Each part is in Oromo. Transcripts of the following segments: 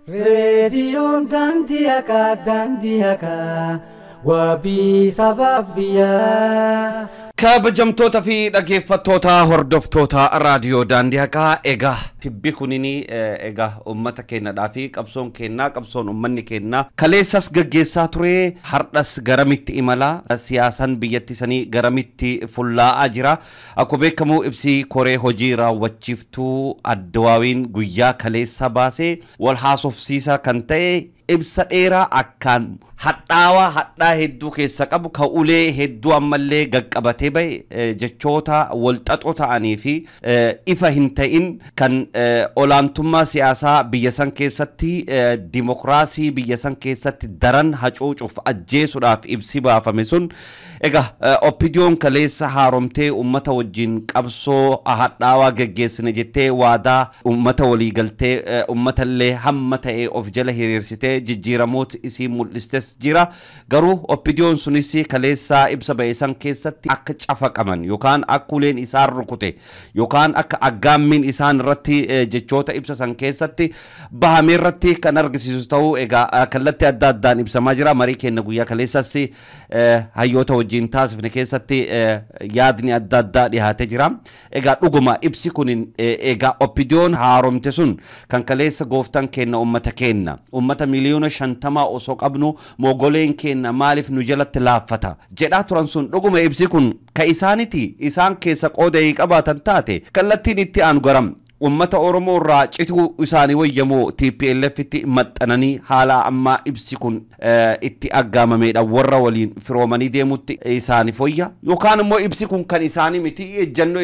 Reediyoon daandii hakaa wabii sabaaf biyyaa. kabajamtoota fi dhaggeeffattoota hordoftoota raadiyoo daandii hakaa egaa tibbi kunini egaa ummata keenyadhaa fi qabsoon keenyaa qabsoon ummanni keenyaa kaleessas gaggeessaa ture hardhas garamitti imala siyaasan biyyattisanii garamitti fullaa'aa jira akkuma beekamu ibsi koree hojii raawwachiiftuu ADWUIin guyyaa kaleessa baasee wal haasofsiisa kan ta'e ibsa dheeraa akkaan hadhaa hedduu keessa qabu ka ulee hedduu ammallee gaqqabatee bahe jechoota walxaxoo ta'anii fi ifa hin ta'in kan olaantummaa siyaasaa biyya san keessatti dimokiraasii biyya san keessatti daran hacuucuuf ajjeesuudhaaf ibsi baafame sun egaa oppidiyoon kaleessa haaromtee ummata wajjin qabsoo hadhaawaa geggeessine jettee waadaa ummata walii galtee ummatallee hamma ta'ee of jala hiriirsitee jijjiiramoota isii mul'istes jira garuu oppidiyoon sunis kaleessa ibsa ba'isan keessatti akka cafaqaman yookaan akka uleen isaan rukute yookaan akka aggaammiin isaan irratti jechoota ibsa san keessatti bahame irratti kan argisiisu ta'uu egaa kallattii adda addaan ibsamaa jira marii keenya guyyaa kaleessas hayyoota wajjin taasifne keessatti yaadni adda addaa dhiyaatee jira egaa dhuguma ibsi kun egaa oppidiyoon haaromte sun kan kaleessa gooftan keenya ummata miliyoona 50 osoo qabnu mogoleen keenya maaliif nu jalatti laaffata jedhaa turan sun dhuguma ibsi kun ka isaaniti isaan keessa qooda qabaatan taate kallattiin itti aanu garam ummata oromoo irraa cituu isaanii wayyamoo TPLF itti maxxananii haala amma ibsi kun itti aggaamameedha warra waliin firoomanii deemutti isaanii foyya yookaan immoo ibsi kun kan isaanii miti ejjennoo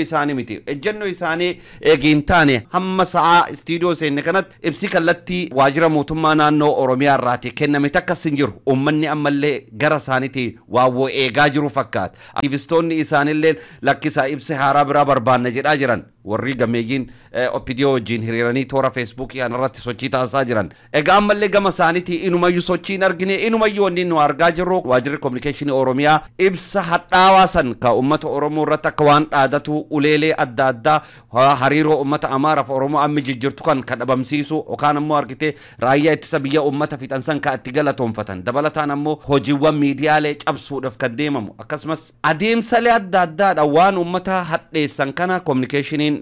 isaanii eegin taane hamma sa'a istiidiyoo seenne kanatti ibsi kallattii waajjira mootummaa naannoo oromiyaa irraati kenname takkas hin jiru ummanni ammallee gara isaaniitti waawwoo eegaa jiru fakkaata aktivistoonni isaanillee lakkisaa ibsi haaraa biraa barbaanna jedhaa jiran warri gameeyyiin oppidiyo wajjin hiriiranii toora feesbuukii kanarratti sochii taasisaa jiran egaa ammallee gama isaaniitii inumayyuu sochiin argine inumayyuu wanni nu argaa jirru waajjirri kominikeeshinii oromiyaa ibsa hadhaawaa san ka ummata oromoo irratti akka waan dhaadatu uleelee adda addaa hariiroo ummata amaaraaf oromoo ammi jijjirtu kan kadhabamsiisu yookaan ammoo argite raayyaa ittisa biyya ummata fixan san ka itti galatoonfatan dabalataan ammoo hojiiwwan miidiyaalee cabsuudhaaf kan deemamu akkasumas adeemsalee adda addaadha waan ummata hadheessan kana kominikeeshinii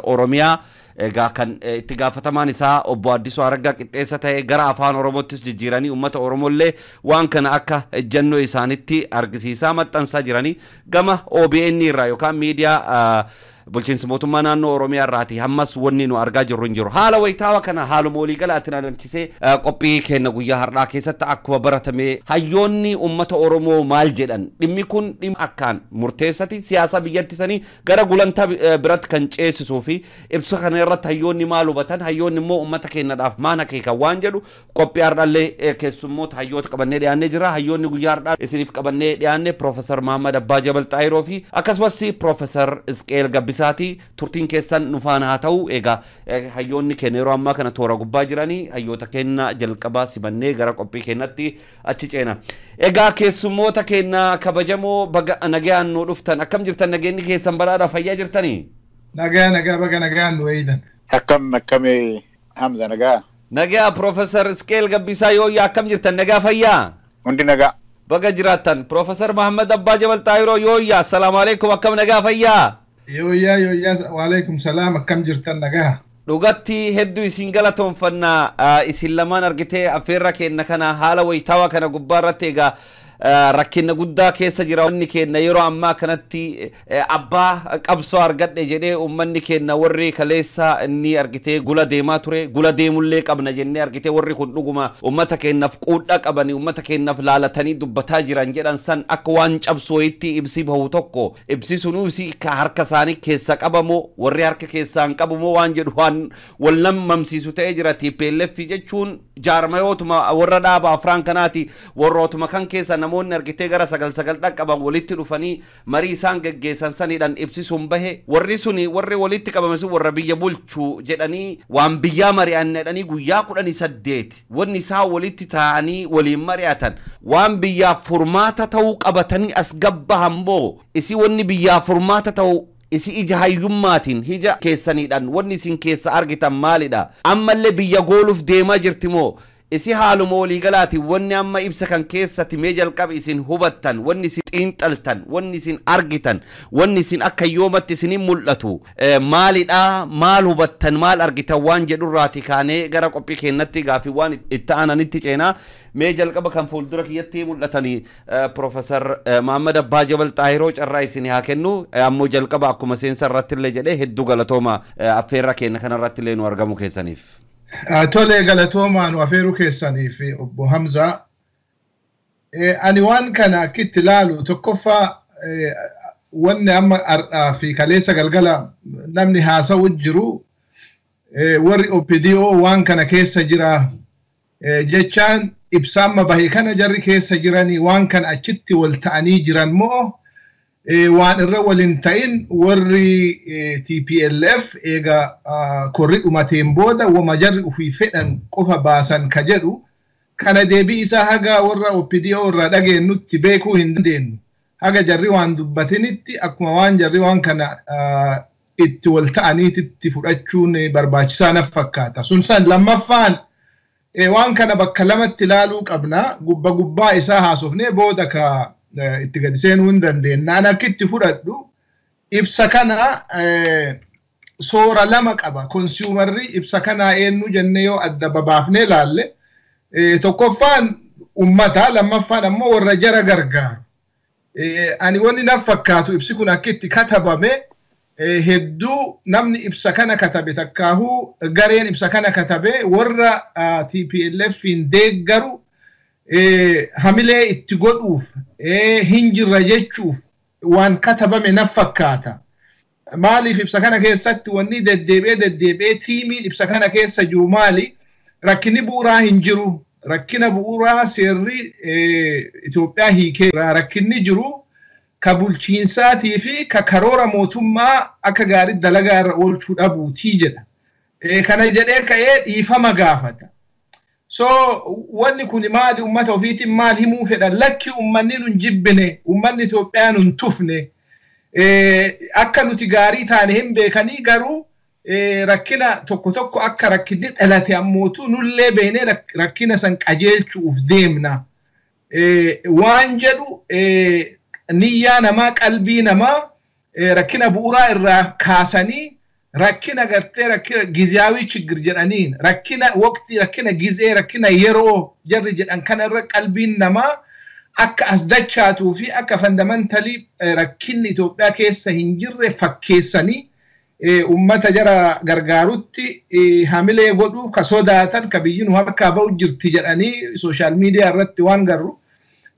oromiyaa egaa kan itti gaafatamaan isaa obbo Addisuu Araggaa qixxeessa ta'e gara afaan oromootis jijjiiranii ummata oromollee waan kana akka ejjennoo isaanitti argisiisaa maxxansaa jiranii gama OBN irraa yookaan miidiyaa bulchiinsa mootummaa naannoo oromiyaa irraati hammas wanni nu argaa jirru hin jiru haala wayitaawaa kana haaluma walii galaatiin ilaalchisee qophii keenya guyyaa har'aa keessatti akkuma baratame hayyoonni ummata oromoo maal jedhan dhimmi kun dhimma akkaan murteessati siyaasa biyyattisanii gara gulantaa biratti kan ceesisuu fi ibsa kana irratti hayyoonni maal hubatan hayyoonni immoo ummata keenyadhaaf maal akeekan waan jedhu qophii har'aallee keessummoota hayyoota qabannee dhiyaannee jira hayyoonni guyyaa har'aa isiniif qabannee dhiyaanne Profeser Muhammed Abbaa Jabal Xaahiroo fi akkasumas Profeser Izqee'el Gabbisaa turtiin keessan nufaan haa ta'u egaa hayyoonni keenya yeroo ammaa kana toora gubbaa jiranii hayyoota keenya jalqabaa simannee gara qophii keenyatti achi ceena egaa keessummoota keenya kabajamoo baga nagaan nu dhuftan akkam jirtan nageenyi keessan badhaadha fayyaa jirtanii nagaa baga nagaan nu eeydan akkame Hamza nagaa Profeser Izqee'el Gabbisaa yooyyaa akkam jirtan nagaa fayyaa hundi nagaa baga jiraattan Profeser Muhammed Abbaa Jabal Xaahiroo yooyyaa assalaamu alaykum akkam nagaa fayyaa Yooyyaa waalaikum salaam akkam jirtan nagaa dhugatti hedduu isin galatoonfannaa isin lamaan argitee affeerra keenya kana haala wayitaawaa kana gubbaa irratti egaa rakkinna guddaa keessa jira wanni keenya yeroo ammaa kanatti abbaa qabsoo argadhe jedhee ummanni keenya warri kaleessa inni argitee gula deemaa ture gula deemullee qabna jennee argitee warri kun dhuguma ummata keenyaaf quudhaa qabanii ummata keenyaaf laalatanii dubbataa jiran jedhan san akka waan cabsoo itti ibsi bahu tokko ibsi sunuu isi harka isaanii keessa qabamoo warri harka keessaan qabumoo waan jedhu waan wal namamsiisu ta'ee jira TPLF jechuun jaarmayootuma warra dhaaba afraan kanaati warrootuma kan keessa namoonni argitee gara sagal dhaqqaban walitti dhufanii marii isaan geggeessan saniidhaan ibsisuun bahe warri suni warri walitti qabame sun warra biyya bulchuu jedhanii waan biyyaa mari'annedhanii guyyaa 18 wanni isaa walitti taa'anii waliin mari'atan waan biyyaa furmaata ta'uu qabatanii as gabbahan boo isi wanni biyyaa furmaata ta'uu isi ija hayyummaatiin hija keessaniidhaan wanni isin keessa argitan maalidha ammallee biyya gooluuf deemaa jirti moo isi haaluma waliigalaati wanni amma ibsa kan keessatti mee jalqaba isin hubattan wanni isin xiinxaltan wanni isin argitan wanni isin akka yoomatti isin mul'atu maalidha maal hubattan maal argitan waan jedhurraati kaanee gara qophii keenyatti gaafii waan itti aananitti ceenaa mee jalqaba kan fuuldura kiyyatti mul'atanii Profeser Muhammed Abbaa Jabal Xaahiroo carraa isin haa kennu ammoo jalqaba akkuma seensa irratti illee jedhee hedduu galatooma affeerra keenya kanarratti illee nu argamu keessaniif. Tole galatoomaan afeeruu keessanii fi obbo Hamza. Ani waan kana akkitti ilaalu tokkoffaa wanni amma ardhaa fi kaleessa galgala namni haasa'u jiru warri OPDO waan kana keessa jira jechaan ibsa amma bahe kana jarri keessa jiranii waan kana achitti wal ta'anii jiran moo waan irra waliin ta'in warri TPLF eega korri dhumateen booda wama jarri ufii fedhan qofa baasan ka jedhu kana deebii isaa haga warra OPDO irraa dhageennutti beekuu hin dandeenyu haga jarri waan dubbatinitti akkuma waan jarri waan kana itti wal ta'aniititti fudhachuun barbaachisaa naf fakkaata sun san lammaffaan waan kana bakka lamatti ilaaluu qabna gubbaa isaa haasofnee booda ka itti gadi seenuu hin dandeenye akkitti fudhadhu ibsa kana soora lama qaba konsuumarri ibsa kana eenyu jennee yoo adda babaafnee laalle tokkoffaan ummata lammaffaan ammoo warra jara gargaaru ani wanni naf fakkaatu ibsi kun akkitti katabame hedduu namni ibsa kana katabe takkaahu gareen ibsa kana katabe warra TPLF hin deeggaru hamilee itti godhuuf hinjirra jechuuf waan katabame naf fakkaata maaliif ibsa kana keessatti wanni deddeebi'ee tiimiin ibsa kana keessa jiru maali rakkinni bu'uuraa hin jiru rakkina bu'uuraa seerri Itoophiyaa hiikee rakkinni jiru ka bulchiinsaatii fi ka karoora mootummaa akka gaarii dalagaa irra oolchuu dhabuutii jedha kana jedhee ka'ee dhiifama gaafata so wanni kun maali ummata ofiitiin maal himuu fedhan lakki ummanni nun jibbine ummanni Itoophiyaa nun tufne akka nuti gaarii taane hin beekanii garuu rakkina tokko akka rakkinni dhalate ammootu nullee beeknee rakkina san qajeelchuuf deemna waan jedhu niyyaa namaa qalbii namaa rakkina bu'uuraa irraa kaasanii rakkina gartee rakkina gizaawii chigir jedhaniin rakkina waqtii rakkina gizee rakkina yeroo jarri jedhan kana irra qalbiin namaa akka asdachaatuu fi akka fundamentally rakkinni Itoophiyaa keessa hin jirre fakkeessanii ummata jara gargaarutti hamilee godhuu ka sodaatan ka biyyiin harkaa ba'u jirti jedhanii social media irratti waan garru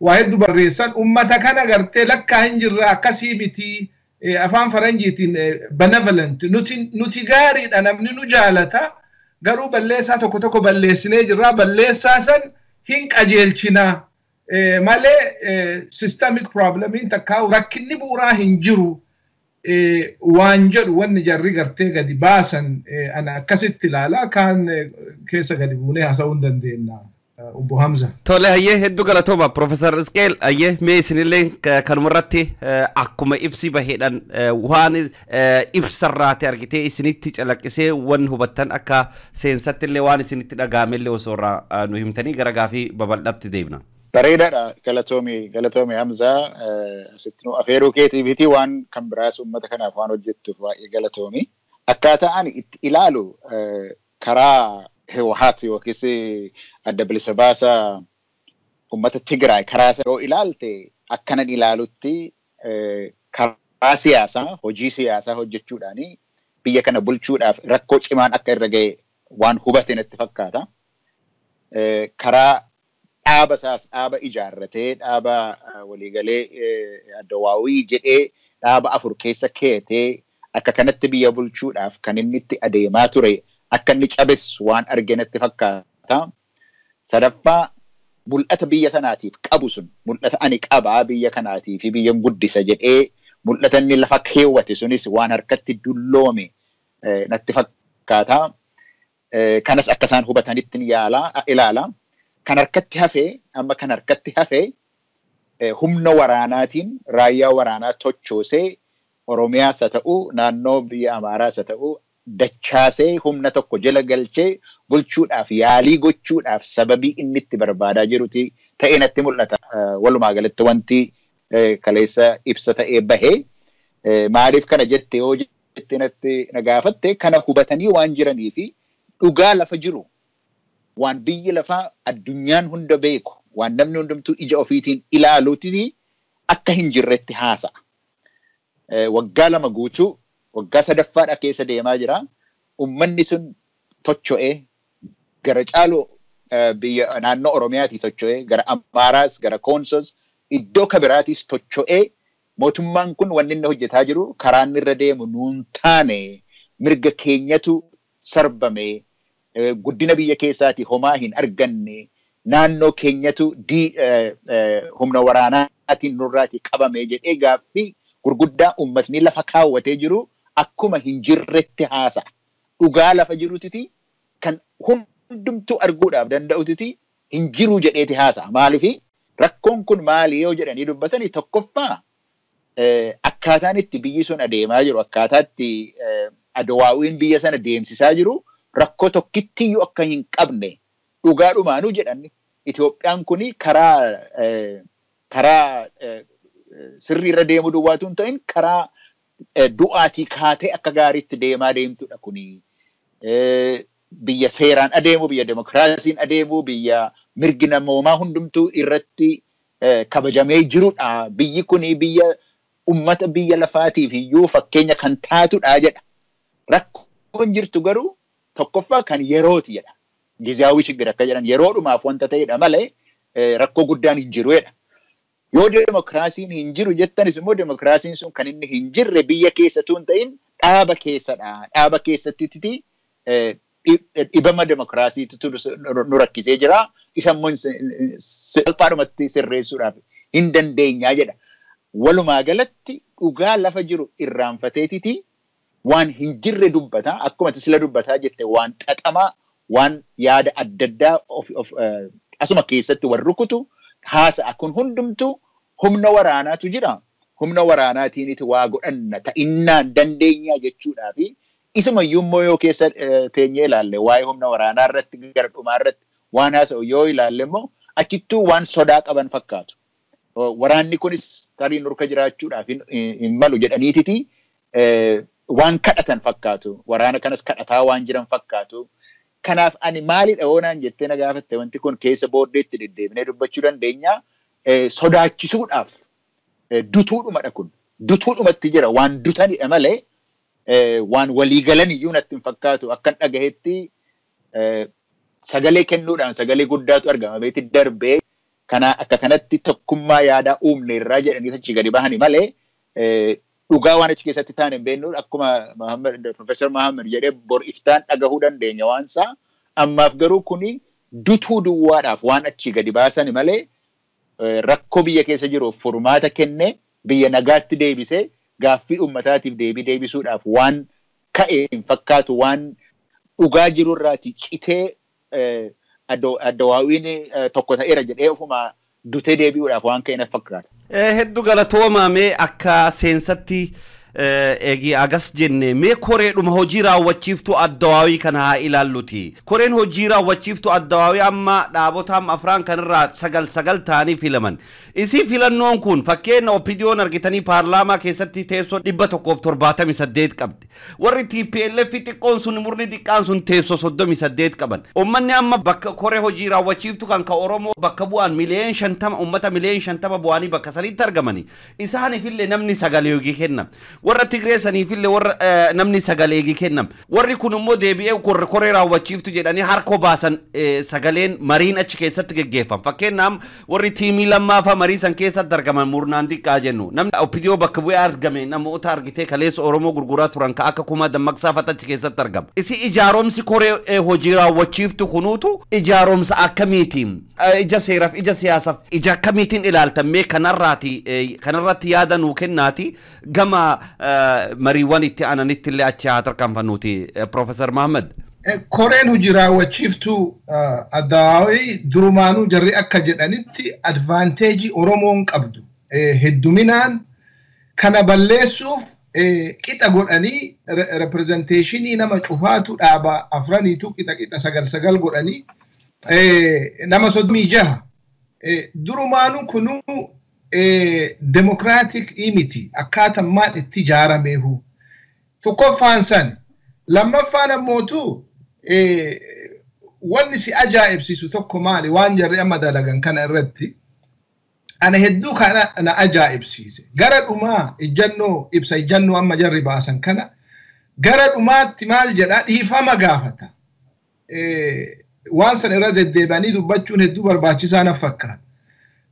waa hedduu barreessan ummata kana gartee lakkaa hin jirra akkasii miti afaan faranjiitiin benevolent nuti gaariidha namni nu jaalata garuu balleessaa tokko balleessinee jirra balleessaa san hin qajeelchina malee systemic problemiin takkaa rakkinni bu'uuraa hin jiru waan jedhu wanni jarri gartee gadi baasan ana akkasitti ilaala kaan keessa gadi buunee haasa'uu hin dandeenya. Obbo Hamza. Tole hayyee hedduu galatooma Profeser Izqee'el hayyee mee isinillee kanumarratti akkuma ibsi baheedhaan waan ibsarraati argitee isinitti calaqqisee waan hubattan akka seensatti illee waan isinitti dhagaamellee osoo irraa nu himtanii gara gaafii babal'atti deebina. Bareedaadha galatoomi Hamza asitti nu afeeruu keetiifiitii waan kan biraas uummata kanaaf waan hojjettuuf baay'ee galatoomi. Akkaataa ani itti ilaalu karaa Hewahati yookiis adda bilisa baasaa ummata Tigraay karaa yoo ilaalte akkanan ilaalutti karaa siyaasaa hojii siyaasaa hojjechuudhaani biyya kana bulchuudhaaf rakkoo cimaan akka irra ga'e waan hubate natti fakkaata. Karaa dhaaba ijaarratee dhaaba waliigalee ADWUI jedhee dhaaba 4 keessa keetee akka kanatti biyya bulchuudhaaf kan inni itti adeemaa ture. Akka inni cabes waan arginatti fakkaata. Sadaffaa mul'ata biyya sanaatiif qabu sun mul'ata ani qabaa biyya kanaatiif fi biyyan guddisa jedhee mul'ata inni lafa keewwate sunis waan harkatti dulloome natti fakkaata. Kanas akka isaan hubatanitti ilaala. Kan harkatti hafee humna waraanaatiin raayyaa waraanaa tochoosee Oromiyaas haa ta'u naannoo biyya Amaaraas haa ta'u dachaasee humna tokko jala galchee bulchuudhaaf yaalii gochuudhaaf sababii inni itti barbaadaa jiruti ta'ee natti mul'ata. Walumaa galatti wanti kaleessa ibsa ta'ee bahee maaliif kana jette yoo jette natti na gaafatte kana hubatanii waan jiranii fi dhugaa lafa jiru waan biyyi lafaa addunyaan hunda beeku waan namni hundumtuu ija ofiitiin ilaaluuti akka hin jirretti haasa'a. Waggaa 2 guutuu waggaa 3ffaadha keessa deemaa jira. Ummanni sun tocho'ee gara caaloo biyya naannoo Oromiyaatii tocho'ee gara Amaaraas gara Koonsos iddoo kabiraatis tocho'ee mootummaan kun wanni inni hojjetaa jiru karaan irra deemu nuun taane mirga keenyatu sarbame guddina biyya keessaatii homaa hin arganne naannoo keenyatu humna waraanaatiin nurraatii qabame jedhee gaaffii gurguddaa ummatni lafa kaawwatee jiru akkuma hin jirretti haasa'a. Dhugaa lafa jirutiti kan hundumtuu arguudhaaf danda'utiti hin jiru jedheeti haasa'a. Maaliifi rakkoon kun maali yoo jedhanii dubbatanii tokkoffaa akkaataan itti biyyi sun adeemaa jiru akkaataatti ADWUIin biyya sana deemsisaa jiru rakkoo tokkittiyyuu akka hin qabne dhugaadhumaanuu jedhanni Itoophiyaan kuni karaa sirrii irra deemuu duwwaatu hin ta'in karaa du'aatii kaatee akka gaariitti deemaa deemtudha kuni. Biyya seeraan adeemu, biyya demokraasiin adeemu, biyya mirgi namoomaa hundumtuu irratti kabajamee jirudha. Biyyi kuni biyya ummata biyya lafaatiif iyyuu fakkeenya kan taatudha jedha. Rakkoon jirtu garuu tokkoffaa kan yerooti jedha. Gizaawii shiggir akka jedhan yeroodhumaaf wanta ta'edha malee rakkoo guddaan hin jiru jedha. Yoo demokraasiin hin jiru jettanis immoo demokraasiin sun kan inni hin jirre biyya keessattuu hin ta'in dhaaba keessadha. Dhaaba keessatti dhibama demokraasiitu nu rakkisee jira. Isa immoo salphaadhumatti sirreessuudhaaf hin dandeenyaa jedha. Walumaa galatti dhugaa lafa jiru irraanfateetiti waan hin jirre dubbata. Akkuma sila dubbataa jette waan xaxamaa waan yaada adda addaa asuma keessatti warri rukutu haasa'a kun hundumtuu humna waraanaatu jira. Humna waraanaatiiniti waa godhanna ta'innaan dandeenyaa jechuudhaafi isumayyuu immoo yoo keessa teenyee ilaalle waa'ee humna waraanaa irratti gara dhumaa irratti waan haasa'u yoo ilaalle immoo achittuu waan sodaa qaban fakkaatu. Waraanni kunis tarii nurka jiraachuudhaaf hin malu jedhaniititi waan kadhatan fakkaatu. Waraana kanas kadhataa waan jiran fakkaatu. Kanaaf ani maalidha oonaan jettee na gaafatte wanti kun keessa booddeetti deddeebinee dubbachuu dandeenya. Sodaachisuudhaaf dutuudhumadha kun. Dutuudhumatti jira waan dutanidha malee waan walii galan iyyuu natti hin fakkaatu. Akkan dhagahetti sagalee kennuudhaan sagalee guddaatu argama. Beeti darbee akka kanatti tokkummaa yaadaa uumne irraa jedhanii achi gadi bahani malee dhugaa waan achi keessatti taane hin beeknu akkuma Profeser Muhammed jedhee bor iftaan dhagahuu dandeenya waansaa ammaaf garuu kuni dutuu duwwaadhaaf waan achi gadi baasan malee rakkoo biyya keessa jiruuf furmaata kenne biyya nagaatti deebisee gaaffii ummataatiif deebisuudhaaf waan ka'e hin fakkaatu waan dhugaa jirurraati citee ADWUIin tokko ta'eera jedhee ofuma dutee deebi'uudhaaf waan ka'e na fakkaata. Hedduu galatoomame akka seensatti eegi agas jenne mee koreedhuma hojii raawwachiiftuu ADWUI kana haa ilaalluti. Koreen hojii raawwachiiftuu ADWUI amma dhaabotaan afraan kanirraa 9 ta'anii filaman. Isii filannoon kun fakkeenya opiniyoon argitanii paarlaamaa keessatti teessoo 178 qabdi. Warri TPLF xiqqoon sun murni xiqqaan sun teessoo 38 qaban. Uummanni amma bakka koree hojii raawwachiiftuu kan ka Oromoo bakka bu'an miliyoona 50 uummata miliyoona 50 bu'anii bakka sanitti argamani. Isaaniifillee namni sagalee hojii kennam. Warra Tigree saniifillee warra namni sagalee hojii kennam. Warri kun immoo deebi'ee koree raawwachiiftuu jedhanii harkoo baasan sagaleen mariin achi keessatti geggeeffam. Fakkeenyaaf warri tiimii lammaafa marii san keessatti argaman murnaan xiqqaa jennu. Namni opiniyoo bakka bu'ee argame namoota argitee kaleessa Oromoo gurguraa turan ka akka kuma dammaqsaa fatachi keessatti argama. Isi ijaaromsi koree hojii raawwachiiftuu kunuutu ijaaromsa akkamiitiin ija seeraaf ija siyaasaaf ija akkamiitiin ilaaltamee kanarratti yaada nuu kennaati gama mariiwwan itti aananitti illee achi haa tarkaanfannuuti Profeser Muhammed. Koreen hojii raawwachiiftuu ADWUI durumaanuu jarri akka jedhanitti advaanteejii Oromoon qabdu hedduminaan kana balleessuuf qixa godhanii representationii nama cufaatu dhaaba afraniitu qixa sagal godhanii nama 36 durumaanu kunuu democratic imiti akkaataa maan itti ijaarameehu tokkoffaan san lammaffaan ammootu wanni si ajaa'ibsiisu tokko maali waan jarri amma dalagan kana irratti ana hedduu kana na ajaa'ibsiise gara dhumaa ibsa ijannoo amma jarri baasan kana gara dhumaatti maal jedha dhiifama gaafata waan san irra deddeebi'anii dubbachuun hedduu barbaachisaa na fakkaata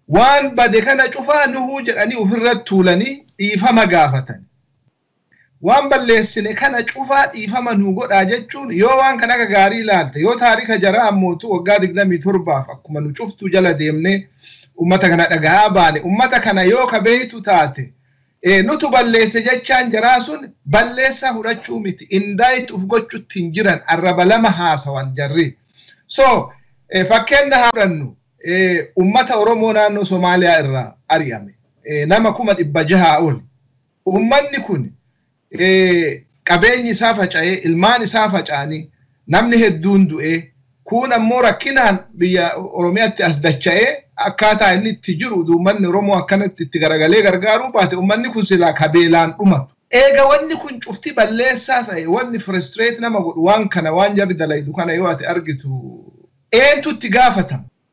waan bade kana cufaa nuhuu jedhanii ofirratti tuulanii dhiifama gaafatan waan balleessine kana cufaa dhiifama nuu godhaa jechuun yoo waan kana akka gaarii ilaalte yoo taarika jaraa ammootu waggaa 27 akkuma nu cuftuu jala deemnee ummata kana dhagaa baane ummata kana yoo kabeetu taate nutu balleesse jechaan jaraa sun balleessa fudhachuu miti indaayitti uf gochuutti hin jiran arraba lama haasawan jarri so fakkeenya haa fudhannu ummata Oromoo naannoo Somaaliyaa irraa ari'ame nama 600 ol ummanni kun qabeenyi isaa faca'ee ilmaan isaa faca'anii namni hedduun du'ee kun ammoo rakkinaan biyya Oromiyaatti as dacha'ee akkaataa inni itti jiru uummanni Oromoo akkanatti itti garagalee gargaaruu baate uummanni kun silaa kabeelaan dhumatu eega wanni kun cufti balleessaa ta'e wanni frustrate nama godhu waan kana waan jarri dalaydu kana yoo ati argitu eentu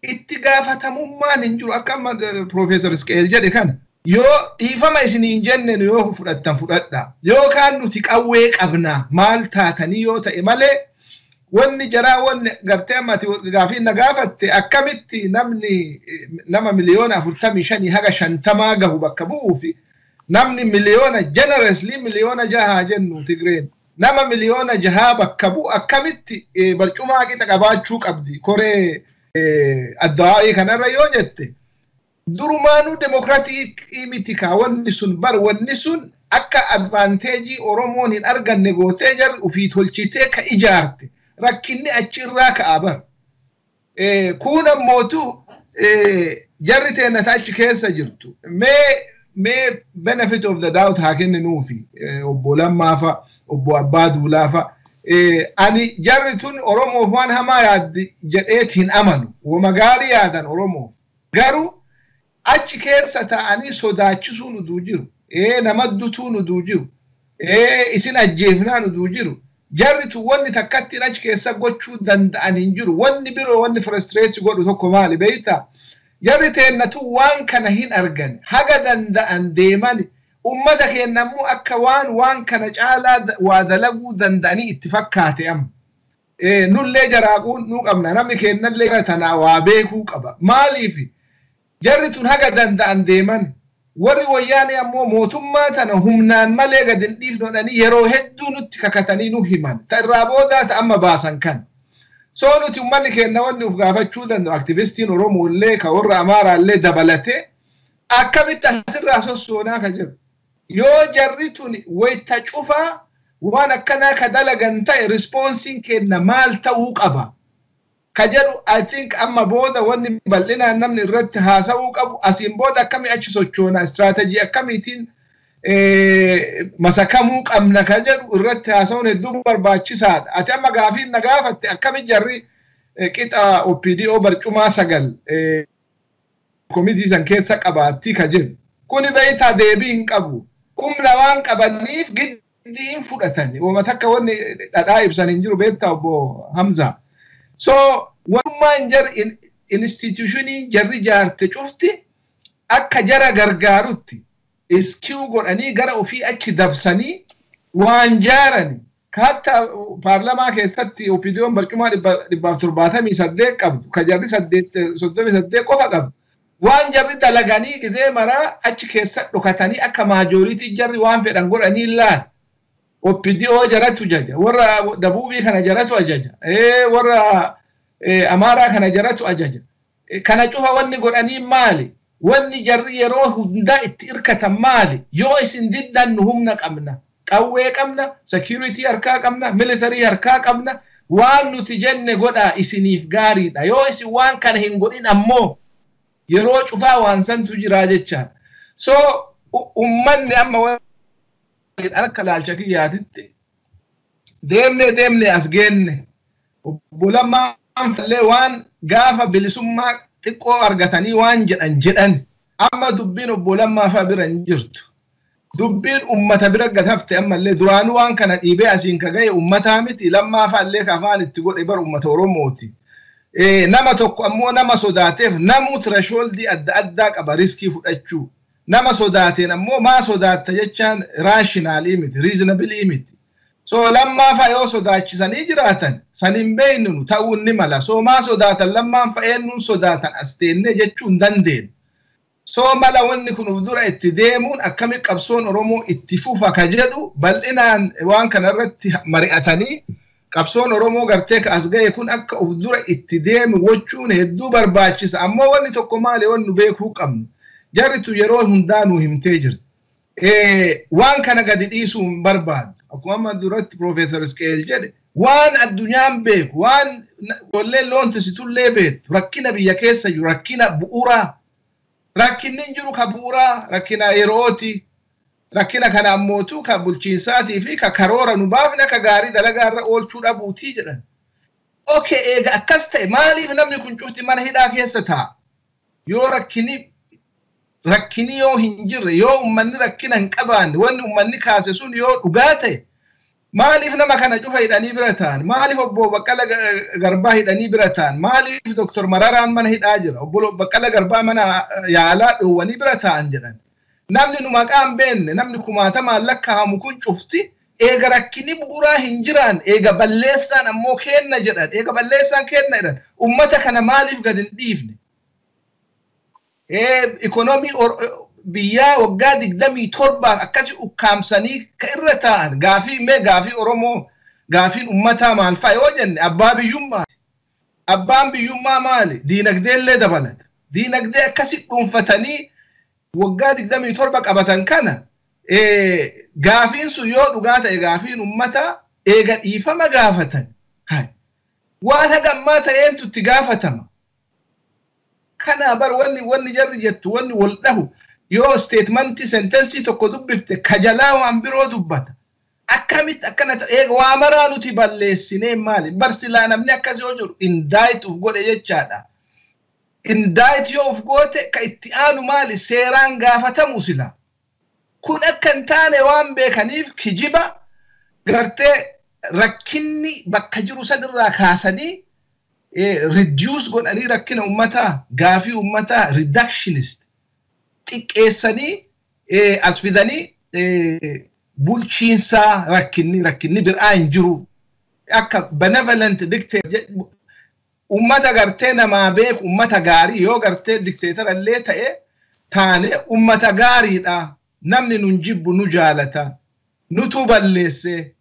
itti gaafatamummaan hin jiru akka amma Profeser Izqee'el jedhe kana yoo dhiifama isiniin jenne yoo fudhattan fudhadha yoo kaan nuti qawwee qabna maal taatanii yoo ta'e malee wanni jaraa wanni gartee ammati gaafii na gaafatte akkamitti nama miliyoona 45 haga 50 gahu bakka bu'uu fi namni miliyoona generously miliyoona 6 jennu Tigreen nama miliyoona 6 bakka bu'u akkamitti barcumaa qixa qabaachuu qabdi koree ADWUI kanarra yoo jette durumaanuu democratic imitika wanni sun wanni sun akka advantage Oromoon hin arganne gootee jarri ufii tolchitee ka ijaarte rakkinni achirraa ka'abar kun ammootu jarri teennata achi keessa jirtu mee benefit of the doubt haa kenninuufi obbo Lammaafa obbo Abbaa Duulaafa ani jarri tun Oromoof waan hamaa yaaddi jedheet hin amanu wama gaarii yaadan Oromoo garuu achi keessa ta'anii sodaachisuun uduu jiru namaddutuun uduu jiru isin ajjeefnaan uduu jiru jarri tun wanni takkattiin achi keessa gochuu danda'an hin jiru wanni biroo wanni frustrate godhu tokko maali beeyta jarri teennatu waan kana hin argan haga danda'an deemani ummata kennamuu akka waan kana caalaa waa dalaguu danda'anii itti fakkaate amma nullee jaraaquun nuu qabna namni kennallee tanaa waa beekuu qaba maaliif jarri tun haga danda'an deeman warri wayyaanee ammoo mootummaa tana humnaan malee gad hin dhiifnodhanii yeroo hedduu nutti kakatanii nu himan ta irraa boodaa ta amma baasan kan soo nuti ummanni kenna wanni uf gaafachuu danda'u aktivistiin Oromoo illee ka warra Amaaraa illee dabalatee akkamitti asirraa sossoonaa ka jiru yoo jarri tun wayta cufaa waan akkanaa ka dalagan ta'e responsiin kenna maal ta'uu qaba kajeru I think amma booda wanni bal'inaan namni irratti haasa'uu qabu asiin booda akkami achi sochoona strategy akkamiitiin masakamuu qabna kajeru irratti haasa'uun hedduu barbaachisaadha ati amma gaafiin na gaafatte akkami jarri qixa OPDO barcumaa 9 komitii san keessa qabaatti kajeru kuni beeytaa deebii hin qabu kumla waan qabaniif giddiin fudhatani wama takka wanni dhadhaa ibsan hin jiru beektaa obbo Hamza so waan jar institutionii jarri jaarte cufti akka jara gargaarutti iskiu godhanii gara ofii achi dabsanii waan jaarani hatta paarlamaa keessatti OPDO'n barcumaa 178 qabdu ka jarri 38 qofa qabdu waan jarri dalaganii gizee maraa achi keessa dhokatanii akka majority jarri waan fedhan godhanii laan OPDO jaratu jaja warra dabuubii kana jaratu ajaja warra Amaaraa kana jaratu ajaja kana cufa wanni godhanii maali wanni jarri yeroo hunda itti irkatan maali yoo isin diddan humna qabna qawwee qabna security harkaa qabna military harkaa qabna waan nuti jenne godha isiniif gaariidha yoo isin waan kana hin godhin ammoo yeroo cufaa waan santu jira jecha so ummanni amma harka laalcha kiyyaatitti deemne as geenne obbolammaan fallee waan gaafa bilisummaa xiqqoo argatanii waan jedhan amma dubbiin obbolammaa fa bira hin jirtu dubbiin ummata bira gatafte ammallee duraanuu waan kana dhiibee asiin kagaye ummataa miti lammaa faallee kafaan itti godhe bar ummata Oromooti nama tokko ammoo nama sodaateef namu thresholdi adda qaba riskii fudhachuu nama sodaateen ammoo maa sodaatta jechaan rationally miti reasonably miti so lammaa fa yoo sodaachisanii jiraatan sanin beeynu ta'uun ni mala so maa sodaatan lammaan fa eenyuun sodaatan asteenne jechuun dandeen so mala wanni kun ufdura itti deemuun akkami qabsoon Oromoo itti fufa ka jedhu bal'inaan waan kana irratti mari'atanii qabsoon Oromoo gartee ka as ga'e kun akka ufdura itti deemu gochuun hedduu barbaachisa ammoo wanni tokko maali wannu beekuu qabnu jarritu yeroo hundaanuu himtee jirti waan kana gadi dhiisuun barbaadu akkuma duratti Profeser Izqee'el jedhe waan addunyaan beeku waan golleen loontisitullee beektu rakkina biyya keessa jiru rakkina bu'uuraa rakkinni jiru ka bu'uuraa rakkina yerooti rakkina kana ammootu ka bulchiinsaatii fi ka karoora nu baafne ka gaarii dalagaa irra oolchuu dhabuutii jedhan okay eega akkas ta'e maaliif namni kun cufti mana hidhaa keessa ta'a yoo rakkini yoo hin jirre yoo ummanni rakkina hin qabaanne wanni ummanni kaase sun yoo dhugaa ta'e maaliif nama kana cufa hidhanii bira ta'an maaliif obbo Baqqala Garbaa hidhanii bira ta'an maaliif Dr. Mararaan mana hidhaa jira obbo Baqqala Garbaa mana yaalaa dhoowwanii bira ta'an jedhan namni nu maqaan beenne namni kumaatamaan lakkaa'amu kun cufti eega rakkini bu'uuraa hin jiraan eega balleessaan ammoo kenna jedhan eega balleessaan kenna jedhan ummata kana maaliif gad hin dhiifne economy biyyaa waggaa 27 akkasi ukkaamsanii ka irra ta'an gaafii Oromoo gaafiin ummataa maal fa'a yoo jenne abbaan biyyummaa maali diinagdeellee dabalata diinagdee akkasi dhuunfatanii waggaa 27 qabatan kana gaafiin sun yoo dhugaa ta'e gaafiin ummataa eega dhiifama gaafatan waan hagammaa ta'eentu itti gaafatama kana bar wanni jarri jettu wanni wal dhahu yoo statementii sentensi tokko dubbifte kajalaa waan biroo dubbata akkamitti akkana ta'e waa maraa nuti balleessinee maali barsilaa namni akkas yoo jiru indict uf godhe jechaadha indict yoo uf goote ka itti aanu maali seeraan gaafatamu sila kun akka hin taane waan beekaniif kijiba gartee rakkinni bakka jiru sanirraa kaasanii reduce godhanii rakkina ummataa gaafii ummataa reductionist xiqqeessanii as fidanii bulchiinsaa rakkinni biraa hin jiru akka benevolent dictator ummata gartee namaa beeku ummata gaarii yoo gartee dictator illee ta'e taane ummata gaariidha namni nun jibbu nu jaalata nutu balleesse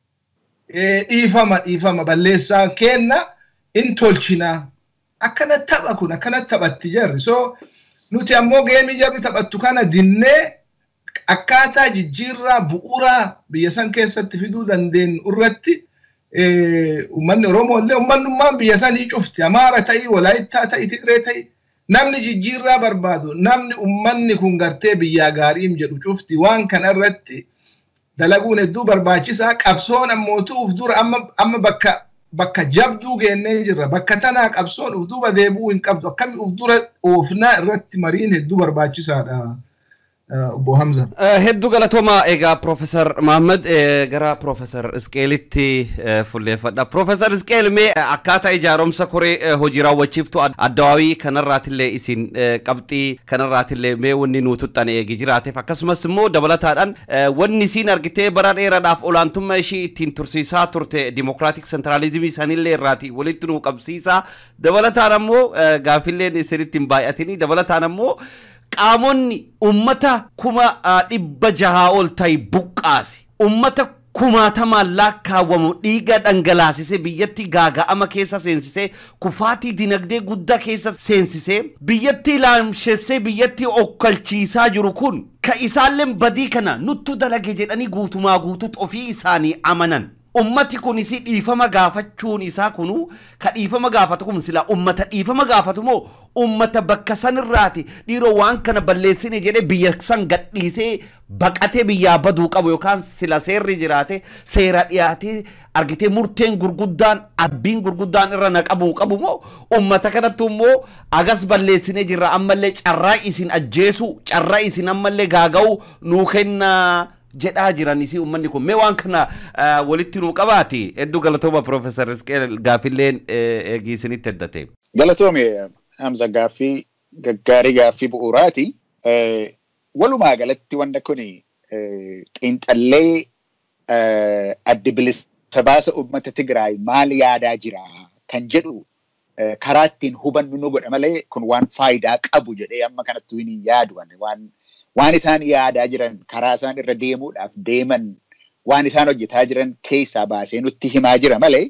dhiifama balleessaa kenna in tolchina akkana tapha kun akkana taphatti jarri so nuti ammoo geemii jarri taphattu kana dinnee akkaataa jijjiirraa bu'uuraa biyya san keessatti fiduu dandeenyu irratti ummanni Oromoo illee ummannummaan biyya sanii cufti Amaara ta'ii Walaayittaa ta'ii Tigree ta'ii namni jijjiirraa barbaadu namni ummanni kun gartee biyyaa gaariim jedhu cufti waan kana irratti dalaguun hedduu barbaachisaa qabsoon ammootu uf dura amma bakka jabduu geennee jirra bakka tanaa qabsoon uf duuba deebuu hin qabdu akkami uf dura oofnaa irratti mariin hedduu barbaachisaadha obbo Hamza hedduu galatooma egaa Profeser Muhammed gara Profeser Izqee'elitti fulleeffadha Profeser Izqee'el mee akkaataa ijaaromsa koree hojii raawwachiiftuu ADWUI kanarraatillee isin qabxii kanarraatillee mee wanni nuututtan eegi jiraateef akkasumas immoo dabalataadhaan wanni isin argitee bara dheeraadhaaf olaantummaa ishii ittiin tursiisaa turte dimokiraatik sentralizimii sanillee irraati walitti nuu qabsiisaa dabalataan ammoo gaafilleen isinitti hin baay'atini dabalataan ammoo qaamonni ummata 600 ol ta'e buqqaase ummata 1000 lakkaawwamu dhiiga dhangalaasise biyyatti gaaga'ama keessa seensise kufaatii dinagdee guddaa keessa seensise biyyatti laamshesse biyyatti okkalchiisaa jiru kun ka isaalleen badii kana nuttu dalage jedhanii guutumaa guutuutti ofii isaanii amanan ummati kun isi dhiifama gaafachuun isaa kunu ka dhiifama gaafatu kun sila ummata dhiifama gaafatu moo ummata bakka sanirraati dhiiroo waan kana balleessine jedhe biyya san gadhiisee baqatee biyyaa baduu qabu yookaan sila seerri jiraate seera dhiyaatee argitee murteen gurguddaan abbiin gurguddaan irra naqabuu qabu moo ummata kanatti immoo agas balleessine jirra ammallee carraa isin ajjeesu carraa isin ammallee gaaga'u nuu kenna jedhaa jiranii ummanni kun mee waan kana walitti nuu qabaati hedduu galatooma Profeser Izqee'el gaafilleen eegisinitti heddate. Galatoome Hamza gaaffii gaggaarii gaaffii bu'uuraati. Walumaa galatti wanta kuni xiinxallee adda bilisa baasa uummata Tigraay maal yaadaa jira kan jedhu karaa ittiin hubannu nu godha malee kun waan faayidaa qabu jedhee amma kanatti hin yaadu waan isaan yaadaa jiran karaa isaan irra deemuudhaaf deeman waan isaan hojjetaa jiran keessaa baasee nutti himaa jira malee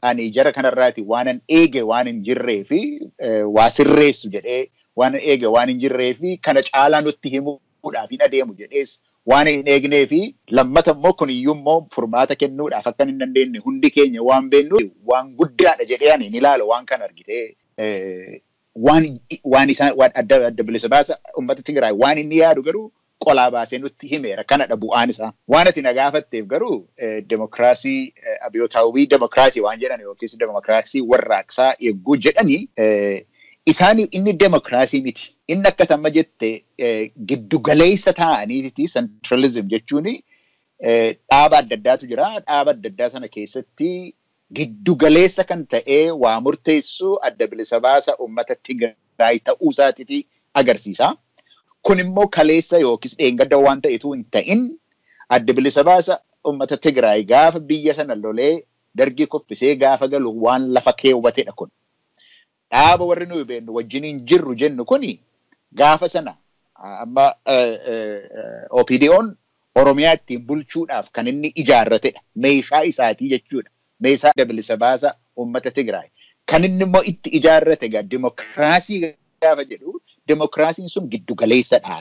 ani jara kanarraati waanan eege waan hin jirree fi waa sirreessu jedhee waanan eege waan hin jirree fi kana caalaa nutti himuudhaaf hin adeemu jedhees waan hin eegnee fi lammata immoo kun iyyuu immoo furmaata kennuudhaaf akka hin dandeenye hundi keenya waan beennu waan guddaadha jedhee ani hin ilaalo waan kan argitee waan isaan waan adda bilisa baasa uummata Tigraay waan inni yaadu garuu qolaa baasee nutti himeera kanadha bu'aan isaa waan ati na gaafatteef garuu demokraasii abiyyootawwii demokraasii waan jedhan yookiis demokraasii warraaqsaa eegguu jedhanii isaaniif inni demokraasii miti inni akka tamma jette giddugaleessa ta'aniiti centralism jechuun dhaaba adda addaatu jira dhaaba adda addaa sana keessatti giddugaleessa kan ta'ee waa murteessu adda bilisa baasa uummata Tigraay ta'uu isaatiiti agarsiisa. Kun immoo kaleessa yookiis dheengadda waan ta'etu hin ta'in adda bilisa baasa uummata Tigraay gaafa biyya sana lolee dargii kuffisee gaafa galu waan lafa keewwatedha kun. Dhaaba warri nuyi beennu wajjiniin jirru jennu kuni gaafa sana amma OPDO'n Oromiyaa ittiin bulchuudhaaf kan inni ijaarratedha. Meeshaa isaatii jechuudha. Meeshaa adda bilisa baasa uummata Tigraay. Kan inni immoo itti ijaarrate egaa dimokiraasii gaafa jedhu demokraasiin sun giddugaleessadha.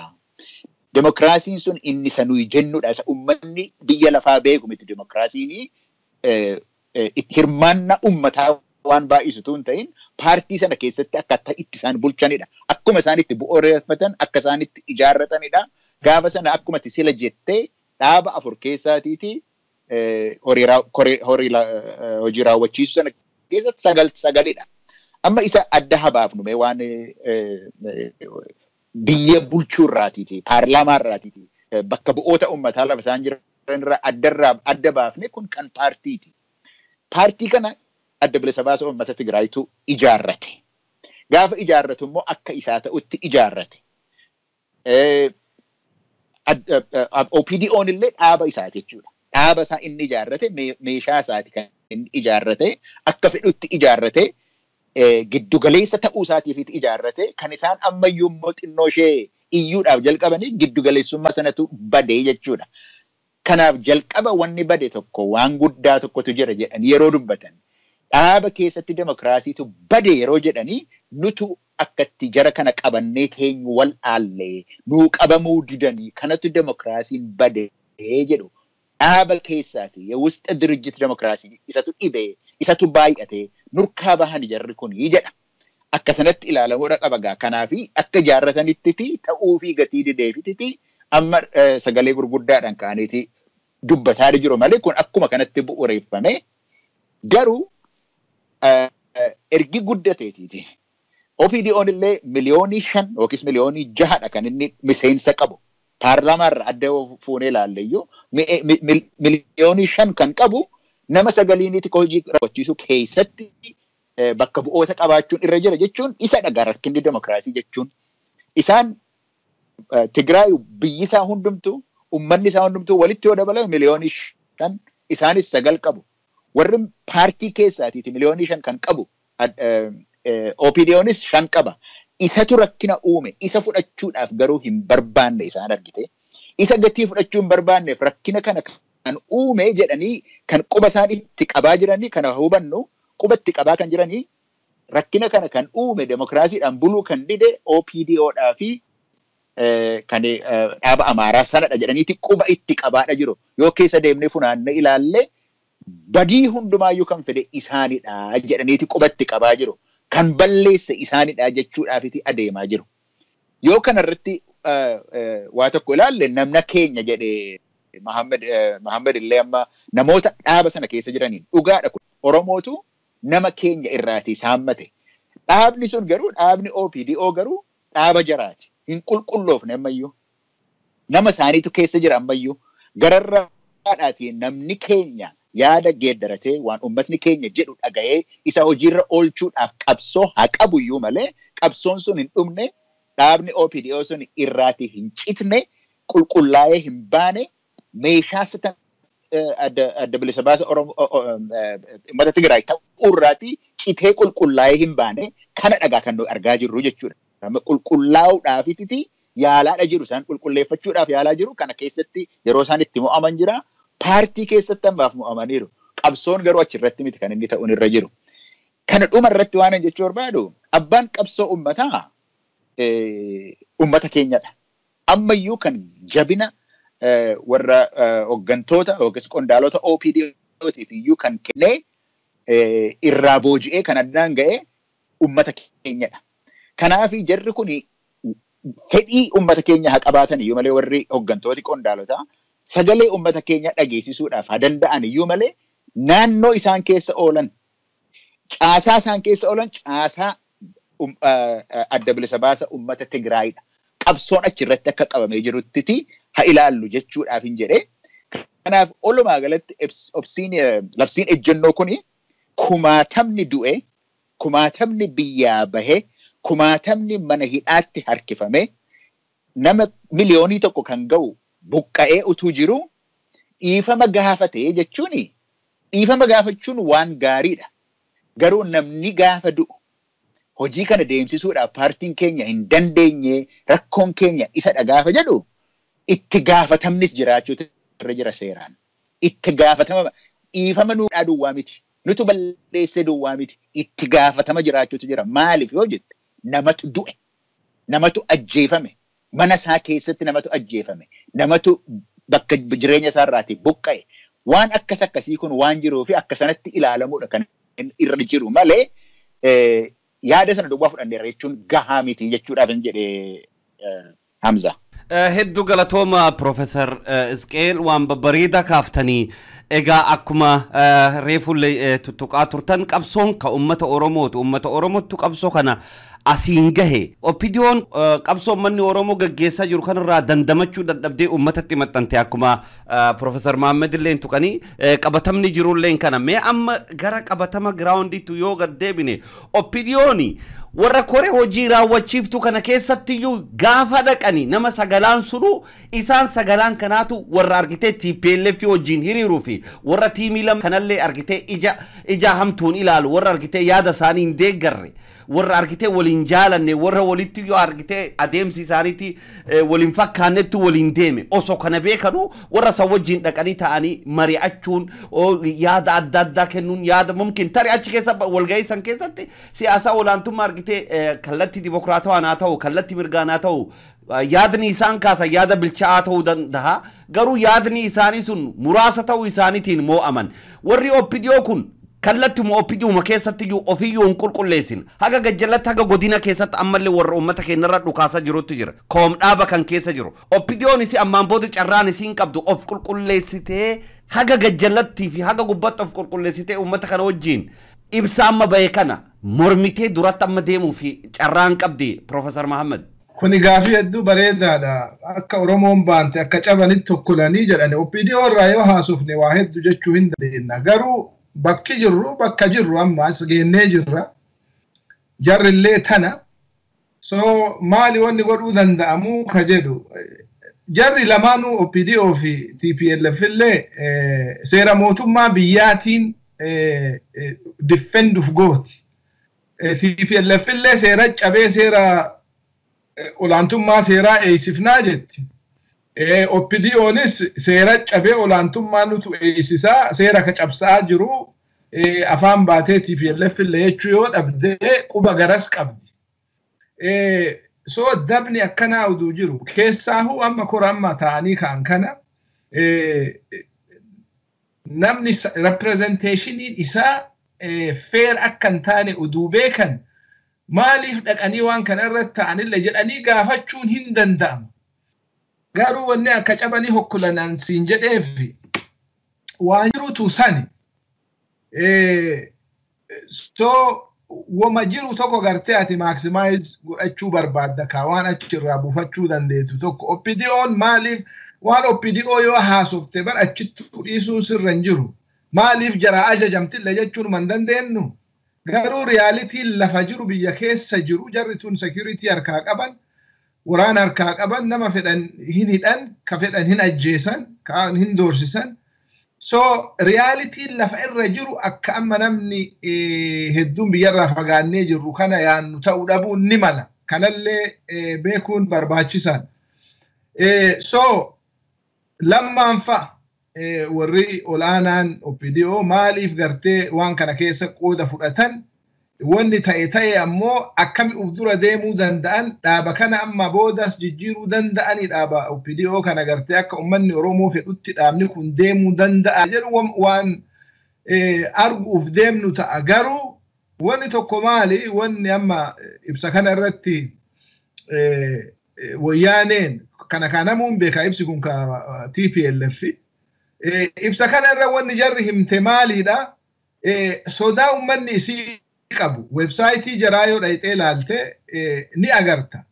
Demokraasiin sun inni sanuu jennudha. Isa uummanni biyya lafaa beeku miti demokraasiin hirmaannaa uummataa waan baay'isutu hin ta'in paartii sana keessatti akkaataa itti isaan bulchanidha. Akkuma isaan itti bu'uureffatan akka isaan itti ijaarratanidha. Gaafa sana akkuma itti sila jettee dhaaba afur keessaatiiti hojii raawwachiistuu sana keessatti sagalidha. Amma isa adda habaafnu waan biyya bulchuu irraatiiti, paarlaamaa irraatiiti, bakka bu'oota uummataa lafa isaan jiran irraa adda baafne kun kan paartiiti. Paartii kana adda bilisa baasa uummata Tigraaytu ijaarrate. Gaafa ijaarratu immoo akka isaa ta'utti ijaarrate. OPDO'n illee dhaaba isaati jechuudha. Dhaaba isaa inni ijaarrate meeshaa isaati kan inni ijaarrate akka fedhutti ijaarrate. Giddugaleessa ta'uu isaatiif ijaarrate kan isaan ammayyuu immoo xinnoo ishee iyyuudhaaf jalqabanii giddugaleessummaa sanatu badee jechuudha. Kanaaf jalqaba wanni bade tokko waan guddaa tokkotu jira jedhanii yeroo dubbatan dhaaba keessatti demokraasiitu bade yeroo jedhanii nutu akkatti jara kana qabannee keenyu wal dhaallee nuu qabamuu didanii kanatu demokraasiin bade jedhu. Dhaaba keessaati የውስጥ ድርጅት ዲሞክራሲ isatu dhibee isatu baay'ate nurkaa bahan jarri kun jedha akka sanatti ilaalamuudha qaba kanaafi akka jaarratanitti ta'uu fi gatii dideefiti amma sagalee gurguddaadhaan kaaniiti dubbataa jiru malee kun akkuma kanatti bu'uureeffame garuu ergi guddateetiiti OPDO'n illee miliyoonii 5 yookiis miliyoonii 6 kan inni miseensa qabu. Paarlaamaa irraa adda fuunee ilaalleyyuu miliyoonii 5 kan qabu nama sagaliiniiti hojii raawwachiisuu keessatti bakka bu'oota qabaachuun irra jira jechuun isa dhagaa rakkinni demokraasii jechuun isaan Tigraay biyyi isaa hundumtuu uummanni isaa hundumtuu walitti yoo dabalan miliyoonii 5 isaanis 9 qabu warri paartii keessaatiiti miliyoonii 5 kan qabu OPDO'nis 5 qaba. Isatu rakkina uume isa fudhachuudhaaf garuu hin barbaanne isaan argite isa gatii fudhachuu hin barbaanneef rakkina kana kan uume jedhanii kan quba isaan itti qabaa jiranii kana hubannu quba itti qabaa kan jiranii rakkina kana kan uume demokraasiidhaan buluu kan dide OPDO'dhaa fi kan dhaaba Amaaraa sanadha jedhaniiti quba itti qabaadha jiru yoo keessa deemnee funaanne ilaalle badii hundumaayyuu kan fede isaanidha jedhaniiti quba itti qabaa jiru. kan balleesse isaanidha jechuudhaafiti adeemaa jiru. Yoo kanarratti waa tokko ilaalle namna keenya jedhee Muhammed illee amma namoota dhaaba sana keessa jiraniin dhugaadha kun. Oromootu nama keenya irraati saammate. Dhaabni sun garuu dhaabni OPDO garuu dhaaba jaraati. Hin qulqulloofne ammayyuu. Nama isaaniitu keessa jira ammayyuu. Gararraadhaatiin namni keenya yaada geeddaratee waan uummatni keenya jedhu dhaga'ee isa hojiirra oolchuudhaaf qabsoo haa qabuyyuu malee qabsoon sun hin dhumne dhaabni OPDO sun irraati hin citne qulqullaa'ee hin baane meeshaa sitan adda bilisa baasa uummata Tigraay ta'uurraati citee qulqullaa'ee hin baane kana dhagaa kan nuyi argaa jirru jechuudha. Qulqullaa'uudhaafiti yaalaadha jiru isaan qulqulleeffachuudhaaf yaalaa jiru kana keessatti yeroo isaan itti mo'aman jira. Paartii keessatti ammaaf mo'amaniiru. Qabsoon garuu achirratti miti kan inni ta'uun irra jiru. Kana dhuma irratti waan jechuu barbaadu abbaan qabsoo uummataa uummata keenyadha. Ammayyuu kan jabina warra hooggantoota yookiis qondaalota OPDOtiif iyyuu kan kennee irraa booji'ee kan addaan ga'ee uummata keenyadha. Kanaaf jarri kun fedhii uummata keenya haa qabaatan iyyuu malee warri hooggantooti qondaalotaa sagalee uummata keenya dhageessisuudhaaf haa danda'an iyyuu malee naannoo isaan keessa oolan caasaa isaan keessa oolan caasaa adda bilisa baasa uummata Tigraayidha. Qabsoon achirratti akka qabamee jirutti haa ilaallu jechuudhaaf hin jedhee. Kanaaf olumaa galatti labsiin ejjennoo kuni kumaatamni du'e, kumaatamni biyyaa bahe, kumaatamni mana hidhaatti harkifame, nama miliyoonii tokko kan ga'u buqqa'ee utuu jiru dhiifama gaafatee jechuun dhiifama gaafachuun waan gaariidha. Garuu namni gaafa du'u hojii kana deemsisuudhaaf paartiin keenya hin dandeenye rakkoon keenya isadha gaafa jedhu itti gaafatamnis jiraachuutu irra jira seeraan. Itti gaafatama dhiifama nuudhaa duwwaa miti. Nutu balleessee duwwaa miti. Itti gaafatama jiraachuutu jira. Maaliif yoo jette namatu du'e, namatu ajjeefame, mana isaa keessatti namatu ajjeefame, namatu bakka jireenya isaa irraati buqqa'e. Waan akkasii kun waan jiruu fi akka sanatti ilaalamuudha kan irra jiru malee yaada sana duwwaa fudhanneerra jechuun gahaa miti jechuudhaaf hin jedhee Hamza. Hedduu galatooma Profeser Izqee'el waan bareedaa kaaftanii egaa akkuma reefullee tuttuqaa turtan qabsoon ka uummata Oromootu qabsoo kana asiin gahe OPDO'n qabsoo manni Oromoo gaggeessaa jiru kanarraa dandamachuu dadhabdee uummatatti maxxante akkuma Profeser Muhammed illee tuqanii qabatamni jirullee kana mee amma gara qabatama giraawundiitu yoo gad deebine OPDO'n warra koree hojii raawwachiiftuu kana keessattiyyuu gaafa dhaqanii nama sagalaan sunu isaan sagalaan kanaatu warra argitee TPLF wajjin hiriiruu fi warra tiimii lama kanallee argitee ija hamtuun ilaalu warra argitee yaada isaanii hin deeggarre warra argitee waliin jaalanne warra walitti yoo argitee adeemsi isaaniitti waliin fakkaannetti waliin deeme osoo kana beekanu warra san wajjin dhaqanii ta'anii mari'achuun yaada adda addaa kennuun yaada mumkin tarii achi keessa walgahii san keessatti siyaasa olaantummaa argitee kallattii dimokiraatawaan haa ta'u kallattii mirgaan haa ta'u yaadni isaan kaasa yaada bilchaa'aa ta'uu danda'a garuu yaadni isaanii sun muraasa ta'uu isaaniitiin moo'aman warri OPDO kun kallatti mo OPDO keessatti ofiyyuu hin qulqulleessin haga gajjallatti haga godina keessatti ammallee warra uummata keenyarra dhukaasa jirutti jira koom dhaaba kan keessa jiru OPDO'n isi ammaan booda carraan isiin qabdu of qulqulleessitee haga gajjallatti fi haga gubbatti of qulqulleessitee uummata kana wajjin ibsa amma bahe kana mormitee duratti amma deemuu fi carraan qabdi Profeser Muhammed. Kuni gaafii hedduu bareedaadha. Akka Oromoon baante akka cabanitti tokkolanii jedhani OPDO irraa yoo haasofne waa hedduu jechuu hin dandeenya. Garuu bakki jirru bakka jirru ammas geennee jirra. Jarrillee tana. So maali wanni godhuu danda'amu ka jedhu. Jarri lamaanuu OPDO fi TPLF illee seera mootummaa biyyaatiin defend of gooti. TPLF illee seera cabee seera olaantummaa seeraa eeysifnaa jetti. OPDO'nis seera cabee olaantummaa nutu eeysisaa seera ka cabsaa jiru afaan baatee TPLF illee jechuu yoo dhabdee quba garas qabdi. So dabni akkanaa uduu jiru keessaahu amma kora amma ta'anii kaan kana namni representationiin isaa fair akka hin taane uduu beekan maaliif dhaqanii waan kana irratti ta'anillee jedhanii gaafachuun hin danda'amu. Garuu wanni akka cabanii hokkulan siin jedheef waan jirutu sani. So wama jiru tokko gartee ati maximize godhachuu barbaadda ka waan achirraa buufachuu dandeetu tokko OPDO'n maaliif waan OPDO yoo haasofte bar achitti dhiisuun sirra hin jiru. Maaliif jara ajajamtille jechuun man dandeenyu. Garuu realitiin lafa jiru biyya keessa jiru jarri tun security harkaa qaban waraana harkaa qaban nama fedhan hin hidhan ka fedhan hin ajjeesan ka hin doorsisan. So realitiin lafa irra jiru akka amma namni hedduun biyyarraa fagaannee jirru kana yaannu ta'uu dhabuun ni mala. Kanallee beekuun barbaachisan. So lammaan fa'a warri olaanaan OPDO maaliif gartee waan kana keessa qooda fudhatan wanni ta'e ammoo akkami uf dura deemuu danda'an dhaaba kana amma boodas jijjiiruu danda'anii dhaaba OPDO kana gartee akka ummanni Oromoo fedhutti dhaabni kun deemuu danda'a jedhu waan arguuf deemnu ta'a. Garuu wanni tokko maali wanni amma ibsa kana irratti wayyaaneen kana kanamuun beeka ibsi kun ka TPLF ibsa kana irra wanni jarri himte maalidha sodaa ummanni isii qabu website jaraa yoo dhayxee ilaalte ni agarta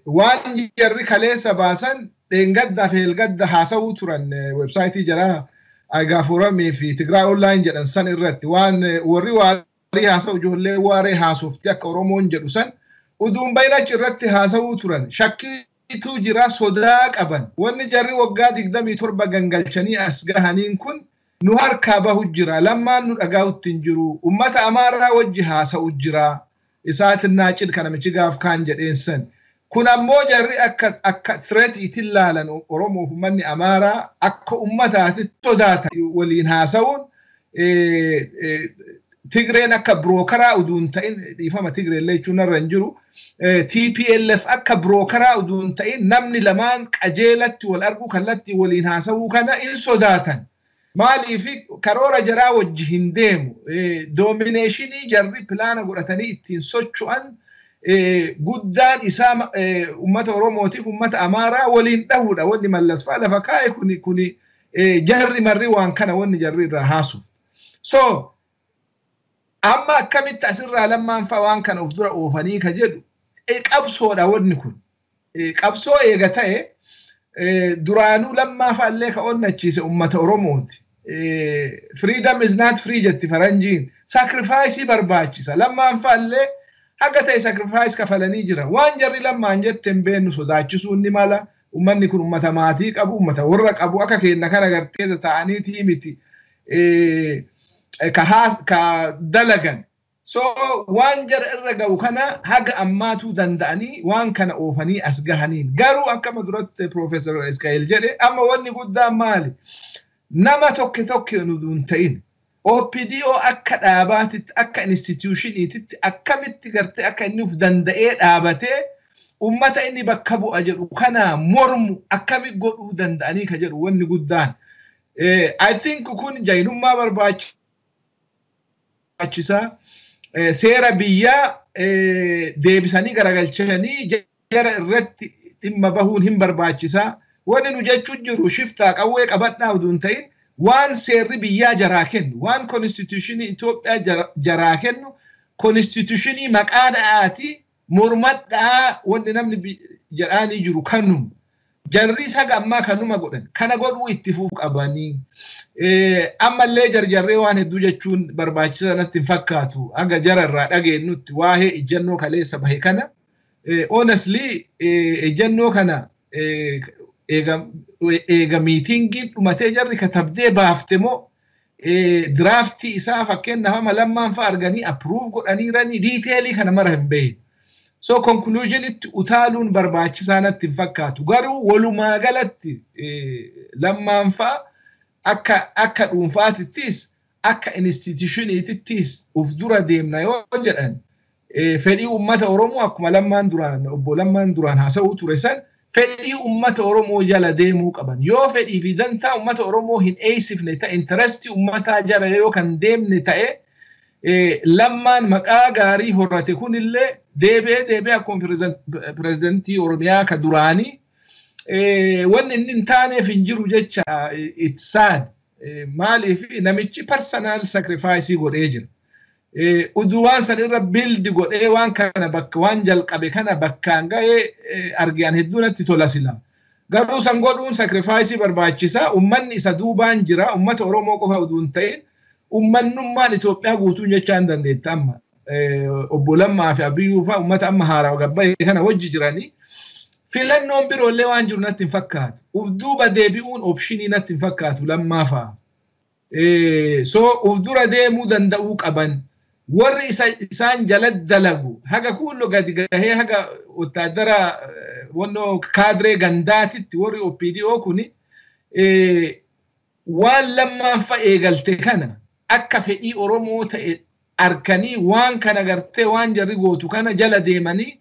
waan jarri kaleessa baasan dheengadda feelgadda haasawuu turan website jaraa agaaforamii fi Tigraa online jedhan san irratti waan warri waarii haasawu ijoollee waaree haasofti akka Oromoon jedhu san uduun bayrachi irratti haasawuu turan shakkii tu jira sodaa qaban wanni jarri waggaa 27 gangalchanii as gahaniin kun nu harkaa bahu jira lammaan nu dhagaa'utti hin jiru ummata amaaraa wajji haasa'u jira isaatinaa cid kana michi gaaf kaan jedheensan kun ammoo jarri akka threat itti ilaalan Oromoof ummanni amaaraa akka ummataatti sodaata waliin haasa'uun Tigreen akka brokeraa uduun ta'in dhiifama Tigreellee jechuun irra hin jiru TPLF akka brokeraa uduun ta'in namni lamaan qajeelatti wal argu kallatti waliin haasa'uu kana in sodaatan maaliif karoora jaraa wajji hin deemu dominationii jarri pilaana godhatanii ittiin socho'an guddaan isaa ummata Oromootiif ummata Amaaraa waliin dhahuudha wanni mallasfaa lafa kaa'e kuni jarri marri waan kana wanni jarri irraa haasu. So amma akkamitti asirraa lammaan fa waan kana of dura oofanii ka jedhu qabsoodha wanni kun qabsoo eega ta'e duraanuu lammaa faallee ka onnachiise ummata Oromooti. Freedom is not free jetti faranjiin sacrifice barbaachisa lammaan faallee haga ta'e sacrifice kafalanii jira waan jarri lammaan jetteen beennu sodaachisuun ni mala ummanni kun ummata maatii qabu ummata warra qabu akka keenna kana garteessa ta'anii tiimiti ka dalagan. So waan jara irra ga'u kana haga ammaatu danda'anii waan kana oofanii as gahaniin garuu akkama duratti Profeser Izqee'el jedhe amma wanni guddaan maali nama tokke nuduun ta'in OPDO akka dhaabaatitti akka institutioniititti akkamitti gartee akka inni uf danda'ee dhaabatee ummata inni bakka bu'a jedhu kana mormu akkami godhuu danda'anii ka jedhu wanni guddaan I think kun jaynummaa barbaachisaa seera biyyaa deebisanii garagalchanii jara irratti dhimma bahuun hin barbaachisaa wanni nu jechuun jiru shiftaa qawwee qabadhaa uduun ta'in waan seerri biyyaa jaraa kennu waan constitutionii Itoophiyaa jaraa kennu constitutionii maqaa dha'aati mormadhaa wanni namni jedhaanii jiru kanum jarri saga ammaa kanuma godhan kana godhuu itti fufuu qabanii ammallee jarjarree waan hedduu jechuun barbaachisaa natti hin fakkaatu aga jararraa dhageennutti waa'ee ijjannoo kaleessa bahe kana honestly ijjannoo kana eega miitingiin dhumatee jarri katabdee baafte moo draftii isaa fakkeenyaaf ama lammaan fa arganii approve godhaniiranii detailii kana mara hin beeyin. So conclusion itti utaaluun barbaachisaa natti hin fakkaatu garuu walumaa galatti lammaan fa akka dhuunfaatittis akka institutioniitittis uf dura deemna yoo jedhan fedhii ummata Oromoo akkuma obbo lammaan duraan haasa'uu ture san fedhii ummata Oromoo jala deemuu qaban yoo fedhii fi dantaa ummata Oromoo hin eeysifne ta'e interestii ummataa jala yoo kan deemne ta'e lammaan maqaa gaarii horate kunillee deebi'ee akkuma pirezidantii Oromiyaa ka duraanii wanni inni hin taaneef hin jiru jecha it's sad. Maaliif namichi personal sacrifice godhee jira. Uduu waan san irra build godhee waan kana bakka waan jalqabe kana bakkaan ga'ee argaan hedduu natti tola sila. Garuu san godhuun sacrifice barbaachisa. Ummanni isa duubaan jira. Ummata Oromoo qofa uduu hin ta'in ummannummaan Itoophiyaa guutuun jechaan dandeetta amma. Obbo Lammaa fi Abiyyuu fa'a ummata amma haaraa gabba'ee kana wajji jiranii. Filannoon biroollee waan jiru natti hin fakkaatu. Uf duuba deebi'uun opshinii natti hin fakkaatu Lammaa fa'a. So uf dura deemuu danda'uu qaban. Warri isaan jala dalagu haga kullu gadi gahee haga wotaadara wannoo kaadree gandaatitti warri OPDO kuni waan Lammaan fa'a eegalte kana akka fedhii Oromoo ta'e arkanii waan kana gartee waan jarri gootu kana jala deemanii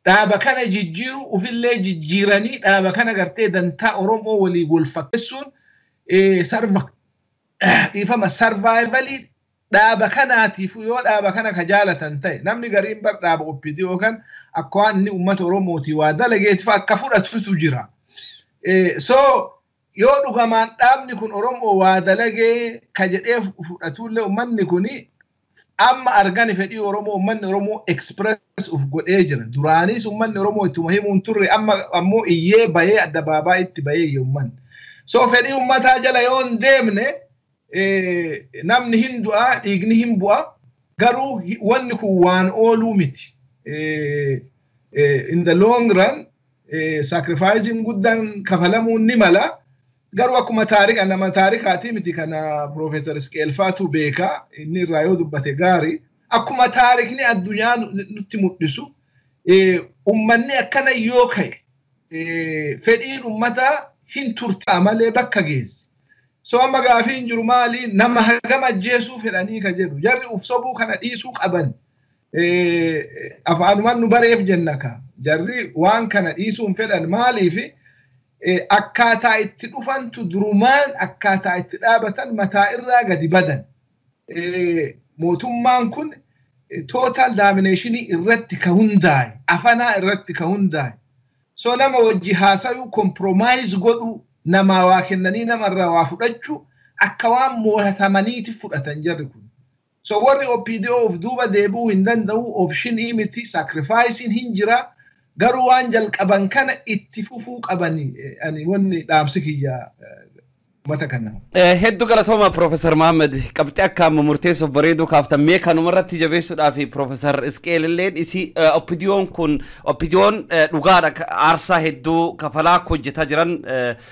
dhaaba kana jijjiiru ufillee jijjiiranii dhaaba kana gartee dantaa Oromoo walii golfakkeessuun dhiifama sarvaayivalii dhaaba kanaatiif yoo dhaaba kana ka jaalatan ta'e namni gariin bar dhaaba OPDO kan akka waan inni uummata Oromootii waa dalageetiif akka fudhatutu jira. So yoo dhugamaan dhaabni kun Oromoo waa dalagee ka jedhee fudhatullee uummanni kuni amma argani fedhii Oromoo uummanni Oromoo express uf godhee jira. Duraanis uummanni Oromoo ittuma himuun turre amma ammoo iyyee bahee adda baabaa itti bahee uummanni. So fedhii uummataa jala yoo hin deemne namni hin du'a dhiigni hin bu'a garuu wanni kun waan ooluu miti. In the long run sacrificing guddaan kafalamuun ni mala. Garuu akkuma taarika nama taarikaati miti kana Profeser Izqee'el faatu beeka inni irraa yoo dubbate gaarii akkuma taarikni addunyaa nutti mul'isu ummanni akkana yoo ka'e fedhiin ummataa hin turtaa malee bakka geessi. So amma gaafiin jiru maali nama hagam ajjeesuu fedhanii ka jedhu jarri uf sobuu kana dhiisuu qaban afaanumaan nu bareef jenna ka jarri waan kana dhiisuun fedhan maaliifi akkaataa itti dhufantu durumaan akkaataa itti dhaabatan mataa irraa gadi badan. Mootummaan kun total dominationii irratti ka hundaa'e afanaa irratti ka hundaa'e. So nama wajji haasayuu compromise godhu nama waa kennanii namarraa waa fudhachuu akka waan moohatamaniiti fudhatan jarri kun. So warri OPDO of duuba deebi'uu hin danda'u optionii miti sacrificing hin jira. Garuu waan jalqaban kana itti fufuu qabani ani wanni dhaamsi kiyya mata kana. Hedduu galatooma Profeser Muhammed qabxii akka murteessuuf bareedu kaaftamee kanuma irratti jabeessuudhaaf Profeser Izqee'el illee isi OPDO'n kun OPDO'n dhugaadha aarsaa hedduu kafalaa hojjetaa jiran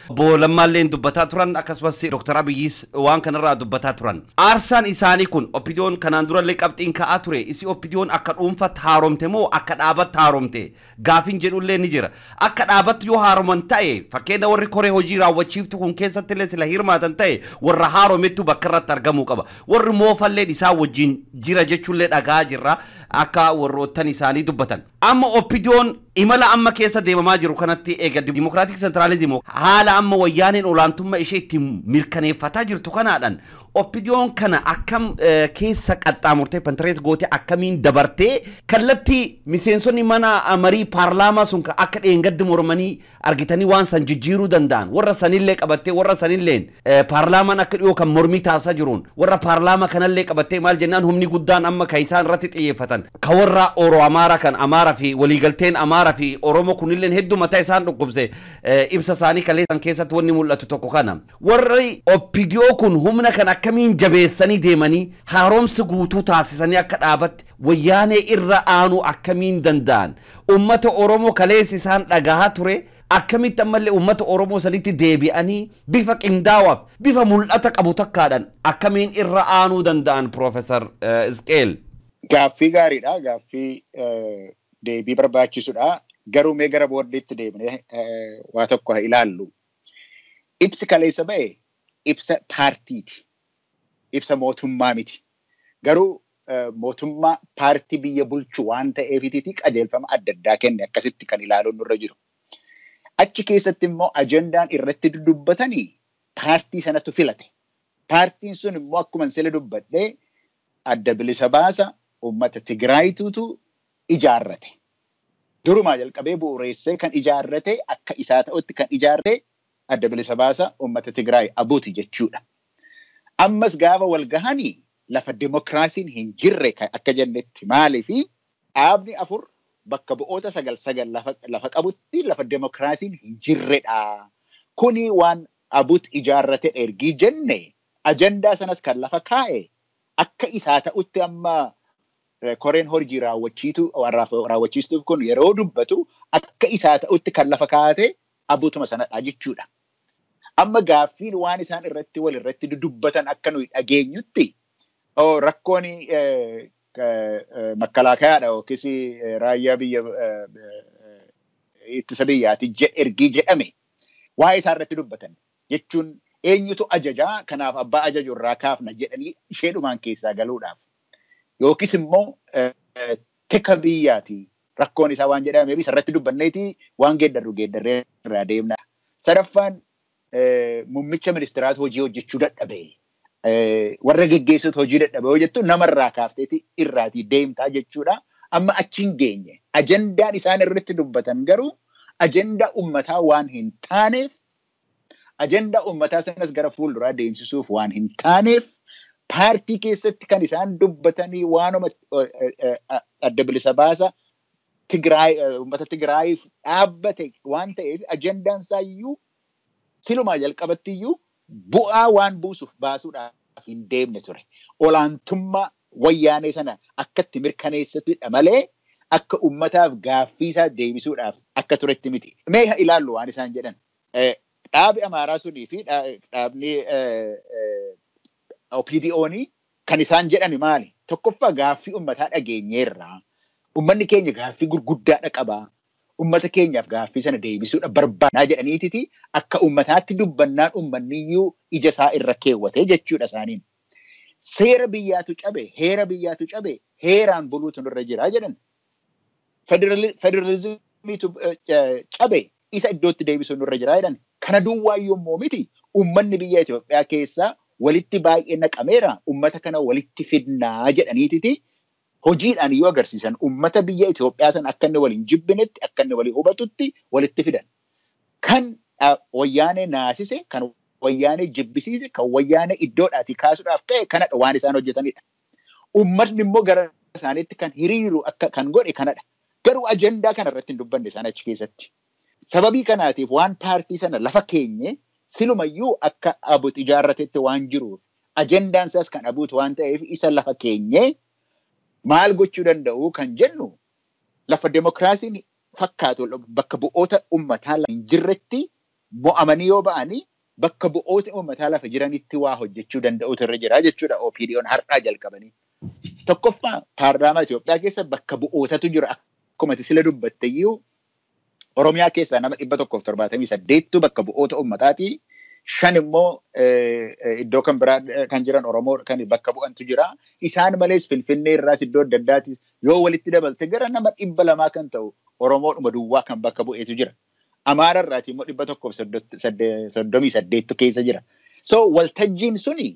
Obbo Lammaalleen dubbataa turan akkasumas Dr. Abiyyis waan kanarraa dubbataa turan. Aarsaan isaanii kun OPDO'n kanaan durallee qabxiin ka'aa ture isi OPDO'n akka dhuunfatti haaromte moo akka dhaabatti haaromte gaafiin jedhullee ni jira. Akka dhaabatti yoo haaroman ta'e fakkeenya warri koree hojii raawwachiiftuu kun keessatti illee sila hirmaatan ta'e warra haaromettu bakka irratti argamuu qaba. Warri moofalleen isaa wajjin jira jechuullee dhagaa jirra akka warroottan isaanii dubbatan. Amma OPDO'n imala amma keessa deemamaa jiru kanatti eega dimokiraatik sentralizim haala amma wayyaaneen olaantummaa ishee itti mirkaneeffataa jirtu kanaadhaan OPDO'n kana akkam keessa qaxxaamurtee pantarees gootee akkamiin dabartee kallattii miseensonni mana marii paarlaamaa sun akka dheengaddi mormanii argitanii waan san jijjiiruu danda'an warra sanillee qabattee warra sanilleen paarlaamaan akka dhiyoo kan mormii taasisaa jiruun warra paarlaamaa kanallee qabattee maal jennaan humni guddaan amma ka isaan irratti xiyyeeffatan ka warra Oro Amaara kan Amaara fi waliigalteen Amaara fi Oromoo kunilleen hedduu mataa isaan dhukkubse ibsa isaanii kaleessan keessatti wanni mul'atu tokko kana warri OPDO kun humna kan akkamiin jabeessanii deemanii haaromsa guutuu taasisanii akka dhaabatti wayyaanee irra aanu akkamiin danda'an ummata Oromoo kaleessi isaan dhagahaa ture akkamitti ammallee ummata Oromoo sanitti deebi'anii bifa qindaawaaf bifa mul'ata qabu takkaadhaan akkamiin irra aanuu danda'an Profeser Izqee'el. Gaaffii gaariidha gaaffii deebii barbaachisuudha. Garuu mee gara booddeetti deemnee waa tokko haa ilaallu. Ibsi kaleessa ba'e ibsa paartiiti. Ibsa mootummaa miti. Garuu mootummaa paartii biyya bulchu waan ta'eefitiiti qajeelfama adda addaa kenne akkasitti kan ilaaluun nurra jiru. Achi keessatti immoo ajandaan irratti dudubbatanii paartii sanatu filate. Paartiin sun immoo akkuma sila dubbadhee adda bilisa baasa uummata Tigraayituutu ijaarrate. Durumaa jalqabee bu'uureessee kan ijaarrate akka isaa ta'utti kan ijaarrate adda bilisa baasa uummata Tigraay abuuti jechuudha. Ammas gaafa wal gahanii lafa demokraasiin hin jirre akka jennetti maaliifi dhaabni afur bakka bu'oota sagal lafa qabutti lafa demokraasiin hin jirredha. Kuni waan abuut ijaarrate ergii jenne ajandaa sanas kan lafa kaa'e akka isaa ta'utti amma Koreen hojii raawwachiistuuf kun yeroo dubbatu akka isaa ta'utti kan lafa kaa'ate abuutuma sanadha jechuudha. Amma gaaffiin waan isaan irratti wal irratti dubbatan akka nuyi dhageenyutti rakkoon makkalaakaadha yookiis raayyaa biyya ittisa biyyaati ergii jedhame waa'ee isaa irratti dubbatan jechuun eenyutu ajajaa kanaaf abbaa ajaju irraa kaafna jedhanii isheedhumaan keessaa galuudhaaf yookiis immoo tika biyyaati rakkoon isaa waan jedhameef isarratti dubbanneeti waan geeddarree irraa deemna. Sadaffaan muummicha ministeeraatu hojii hojjechuu dadhabee warra geggeessutu hojii dadhabee hojjettu namarraa kaafteeti irraatii deemtaa jechuudha. Amma achiin geenye ajandaan isaan irratti dubbatan garuu ajandaa ummataa waan hin taaneef ajandaa ummataa sanas gara fuulduraa deemsisuuf waan hin taaneef paartii keessatti kan isaan dubbatanii waanuma adda bilisa baasa ummata Tigraayiif dhaabbate waan ta'eef ajandaan isaayyuu silumaa jalqabattiyyuu bu'aa waan buusuuf baasuudhaaf hin deemne ture. Olaantummaa wayyaanee sana akkatti mirkaneessatudha malee akka ummataaf gaaffii isaa deebisuudhaaf akka turetti miti. Mee haa ilaallu waan isaan jedhan. Dhaabi Amaaraa sunii fi dhaabni OPDO'ni kan isaan jedhan maali? Tokkoffaa gaaffii ummataa dhageenyeerraa. Ummanni keenya gaaffii gurguddaadha qabaa. Ummata keenyaaf gaaffii sana deebisuudha barbaanaa jedhaniititi akka ummataatti dubbannaan ummanniyyuu ija isaa irra keewwate jechuudha isaaniin. Seera biyyaatu cabe, heera biyyaatu cabe, heeraan buluutu nurra jira jedhan. Federalizimiitu cabe isa iddootti deebisuun nurra jira jedhan. Kana duwwaayyuu immoo miti ummanni biyya Itoophiyaa keessaa walitti baay'ee naqameera. Ummata kana walitti fidnaa jedhaniititi hojiidhaan yoo agarsiisan ummata biyya Itoophiyaa san akka inni waliin jibbinetti akka inni walii hubatutti walitti fidan. Kan wayyaanee naasise, kan wayyaanee jibbisiise, kan wayyaanee iddoodhaatii kaasuudhaaf ka'e kanadha waan isaan hojjetanidha. Ummatni immoo gara isaaniitti kan hiriiru akka kan godhe kanadha. Garuu ajandaa kana irratti hin dubbanne isaan achi keessatti. Sababii kanaatiif waan paartii sana lafa keenye silumayyuu akka abuut ijaarratetti waan jiruuf ajandaan isaas kan abuut waan ta'eef isa lafa keenye maal gochuu danda'u kan jennu lafa demokraasiin fakkaatu bakka bu'oota ummataa hin jirretti mo'amanii yoo ba'anii bakka bu'oota ummataa lafa jiranitti waa hojjechuu danda'utu irra jira jechuudha. OPDO'n har'aa jalqabanii. Tokkoffaa paarlaamaa Itoophiyaa keessa bakka bu'ootatu jira akkuma sila dubbatteyyuu Oromiyaa keessaa nama 178 bakka bu'oota ummataati. 5 immoo iddoo kan biraa kan jiran Oromoo kan bakka bu'antu jira. Isaan malees Finfinnee irraas iddoo adda addaati yoo walitti dabalte gara nama 200 kan ta'u Oromoodhuma duwwaa kan bakka bu'eetu jira. Amaara irraati immoo 138 keessa jira. So waltajjiin suni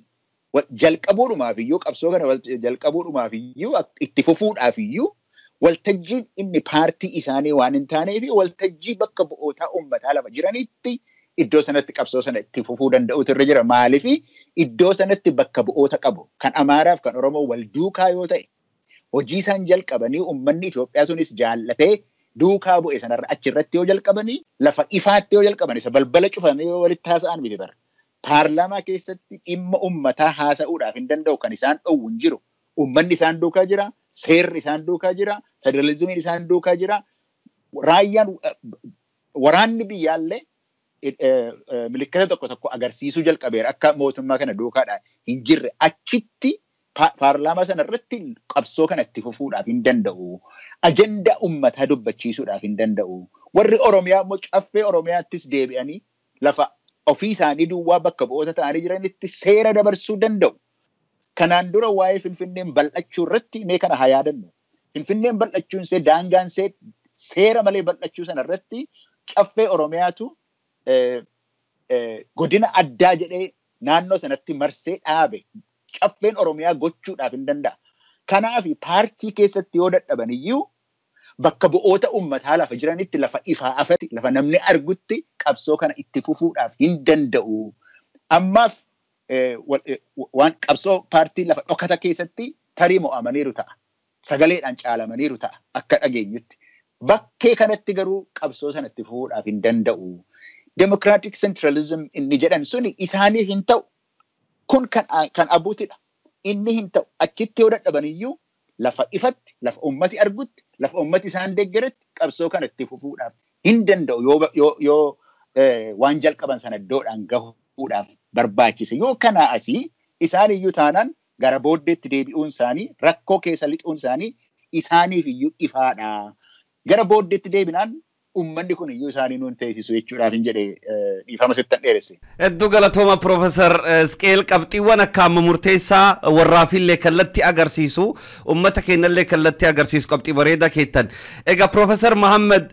jalqabuudhumaaf iyyuu qabsoo kana jalqabuudhumaaf iyyuu itti fufuudhaaf iyyuu waltajjiin inni paartii isaanii waan hin taaneef waltajjii bakka bu'ootaa uummataa lafa jiranitti iddoo sanatti qabsoo sana itti fufuu danda'utu irra jira. Maaliif iddoo sanatti bakka bu'oota qabu kan Amaaraaf kan Oromoo wal duukaa yoo ta'e hojii isaan jalqabanii uummanni Itoophiyaa sunis jaallatee duukaa bu'e sanarra achirratti yoo jalqabanii lafa ifaatti yoo jalqaban isa balbala cufanii yoo walitti haasa'an miti bara. Paarlaamaa keessatti dhimma uummataa haasa'uudhaaf hin danda'u kan isaan dhowwu hin jiru. Uummanni isaan duukaa jira, seerri isaan duukaa jira, federalizimiin isaan duukaa jira. Raayyaan waraanni biyyaallee milikkata tokko agarsiisuu jalqabeera akka mootummaa kana duukaadhaan hin jirre achitti paarlaamaa sana irratti qabsoo kana itti fufuudhaaf hin danda'u. Ajandaa uummataa dubbachiisuudhaaf hin danda'u. Warri Oromiyaa immoo caffee Oromiyaattis deebi'anii lafa ofii isaanii duwwaa bakka bu'oota ta'anii jiranitti seera dabarsuu danda'u. Kanaan dura waa'ee Finfinneen bal'achuu irratti mee kana haa yaadannu. Finfinneen bal'achuun see daangaan see seera malee bal'achuu sana irratti caffee Oromiyaatu godina addaa jedhee naannoo sanatti marsee dhaabe caffeen Oromiyaa gochuudhaaf hin danda'a. Kanaaf paartii keessatti yoo dadhaban iyyuu bakka bu'oota uummataa lafa jiranitti lafa ifaa afatti lafa namni argutti qabsoo kana itti fufuudhaaf hin danda'u. Ammaaf waan qabsoo paartii lafa dhokata keessatti tarii mo'amaniiru ta'a. Sagaleedhaan caalamaniiru ta'a akka dhageenyutti. Bakkee kanatti garuu qabsoo sana itti fufuudhaaf hin danda'u. Democratic centralism inni jedhan suni isaaniif hin ta'u. Kun kan abuutidha. Inni hin ta'u. Achitti yoo dadhaban iyyuu lafa ifatti, lafa ummati argutti, lafa ummati isaan deeggaratti qabsoo kana itti fufuudhaaf hin danda'u yoo waan jalqaban sana iddoodhaan gahuudhaaf barbaachise. Yoo kana asii isaan iyyuu taanaan gara booddeetti deebi'uun isaanii rakkoo keessa lixuun isaanii isaaniif iyyuu ifaadha. Gara booddeetti deebinaan ummanni kun iyyuu isaanii nuun teessisu jechuudhaaf hin jedhee dhiifama sittan dheeresse. Hedduu galatooma Profeser Izqee'el qabxiiwwan akka amma murteessaa warraafillee kallatti agarsiisu ummata keenyallee kallatti agarsiisu qabxii bareeda keettan. Egaa Profeser Muhammed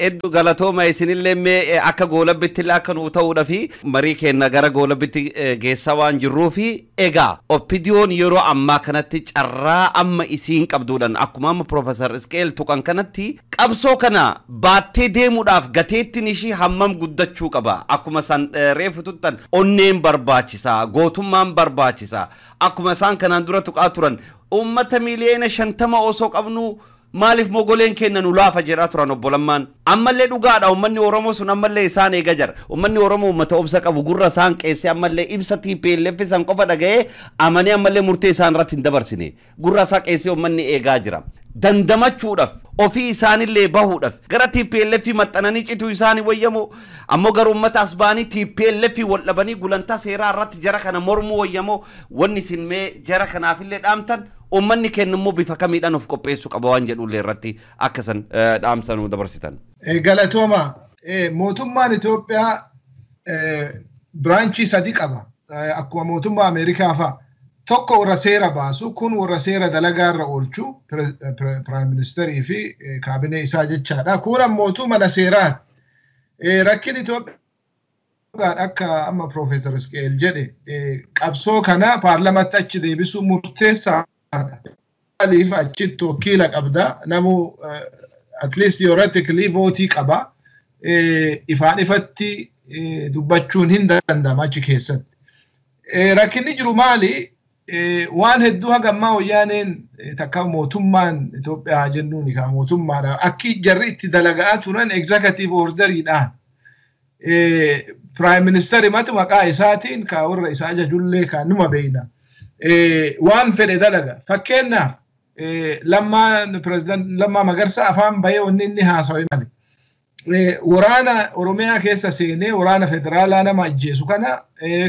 hedduu galatooma isinillee mee akka goolabbitti akka nuu ta'uudhaafi marii keenya gara goolabbitti geessaa waan jirruufi egaa oppidiyoon yeroo ammaa kanatti carraa amma isiin qabduudhaan akkuma amma Profeser Izqee'el tuqan kanatti qabsoo kana baatee deemuudhaaf gateettiin ishii hammam guddachuu qaba. Akkuma san reefu tuttan onneen barbaachisaa, gootummaan barbaachisaa. Akkuma isaan kanaan dura tuqaa turan ummata miliyoona 50 osoo qabnu maaliif mogoleen kennan ulaafa jedhaa turan obbolammaan. Ammallee dhugaadha ummanni Oromoo sun ammallee isaan eega jira. Ummanni Oromoo ummata obsa qabu gurra isaan qeesse ammallee ibsa TPLF san qofa dhaga'ee amanii ammallee murtee isaan irratti hin dabarsine. Gurra isaa qeesse ummanni eegaa jira. Dandamachuudhaaf ofii isaanillee bahuudhaaf gara TPLF maxxananii cituu isaanii wayyamoo ammoo gara ummata asbaanii TPLF waldhabanii gulantaa seeraa irratti jara kana mormuu wayyamoo wanni isin mee jara kanaafillee dhaamtan ummanni kennummoo bifa kamiidhaan of qopheessuu qaba waan jedhullee irratti akkasan dhaamsanuu dabarsitan. Galatooma mootummaan Itoophiyaa biraanchii sadii qaba akkuma mootummaa Ameerikaa fa'a. Tokko warra seera baasu kun warra seera dalagaa irra oolchu Prime Ministerii fi kaabinee isaa jechaadha. Kun ammoo mana seeraati. Rakkin Itoophiyaa akka amma Profeser Izqee'el jedhe qabsoo kana paarlamaatti achi deebisuu murteessaadha. Maaliif achitti wakiila qabda namu at least theoretically vootii qaba. Ifaan ifatti dubbachuun hin danda'ama achi keessatti. Rakkinni jiru maali? Waan hedduu hagammaa wayyaaneen takka mootummaan Itoophiyaa jennuun ka mootummaadha. Akki jarri itti dalagaa turan executive orderiidhaan. Prime Minister matu maqaa isaatiin ka warra isaa ajajullee ka numa beeyna. Waan fedhe dalaga. Fakkeenyaaf Lammaa Magarsaa afaan bahee wanni inni haasawe mali. Waraana Oromiyaa keessa seenee waraana federaalaa nama ajjeesu kana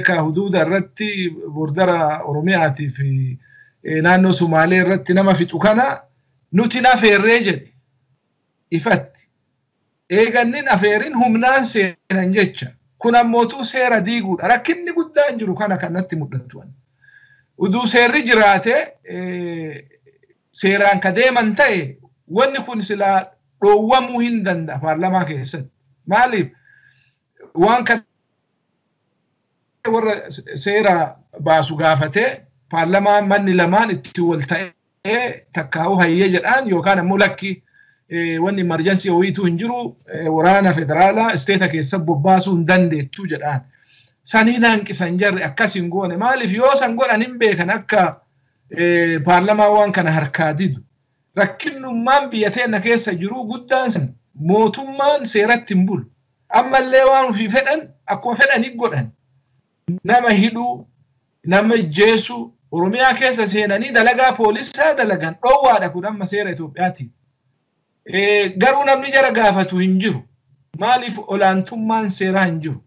ka huduuda irratti bordara Oromiyaatii fi naannoo Sumaalee irratti nama fixu kana nuti afeerree jedhe ifatti. Eegannin afeerin humnaan seenan jecha. Kun ammootuu seera diiguudha. Rakkinni guddaan jiru kana kanatti mul'atu. Uduu seerri jiraate seeraan ka deeman ta'e wanni kun silaa dhoowwamuu hin danda'a paarlamaa keessatti. Maaliif waan kan warra seera baasu gaafatee paarlamaan manni lamaan itti wal ta'ee takkaa'uu hayyee jedhaan yookaan ammoo lakki wanni emergency ho'iitu hin jiru waraana federaalaa isteeta keessa bobbaasuu hin dandeettu jedhaan. Saniin hanqisan jarri akkas hin goone. Maaliif yoo san godhan hin beekan akka paarlamaa waan kana harkaa didu. Rakkinnummaan biyya teenya keessa jiru guddaan san mootummaan seeratti hin bulu. Ammallee waan ofii fedhan akkuma fedhanii godhan. Nama hidhuu, nama ajjeesuu, Oromiyaa keessa seenanii dalagaa poolisaa dalagan dhoowwaadha kun amma seera Itoophiyaati. Garuu namni jara gaafatu hin jiru. Maaliif olaantummaan seeraa hin jiru.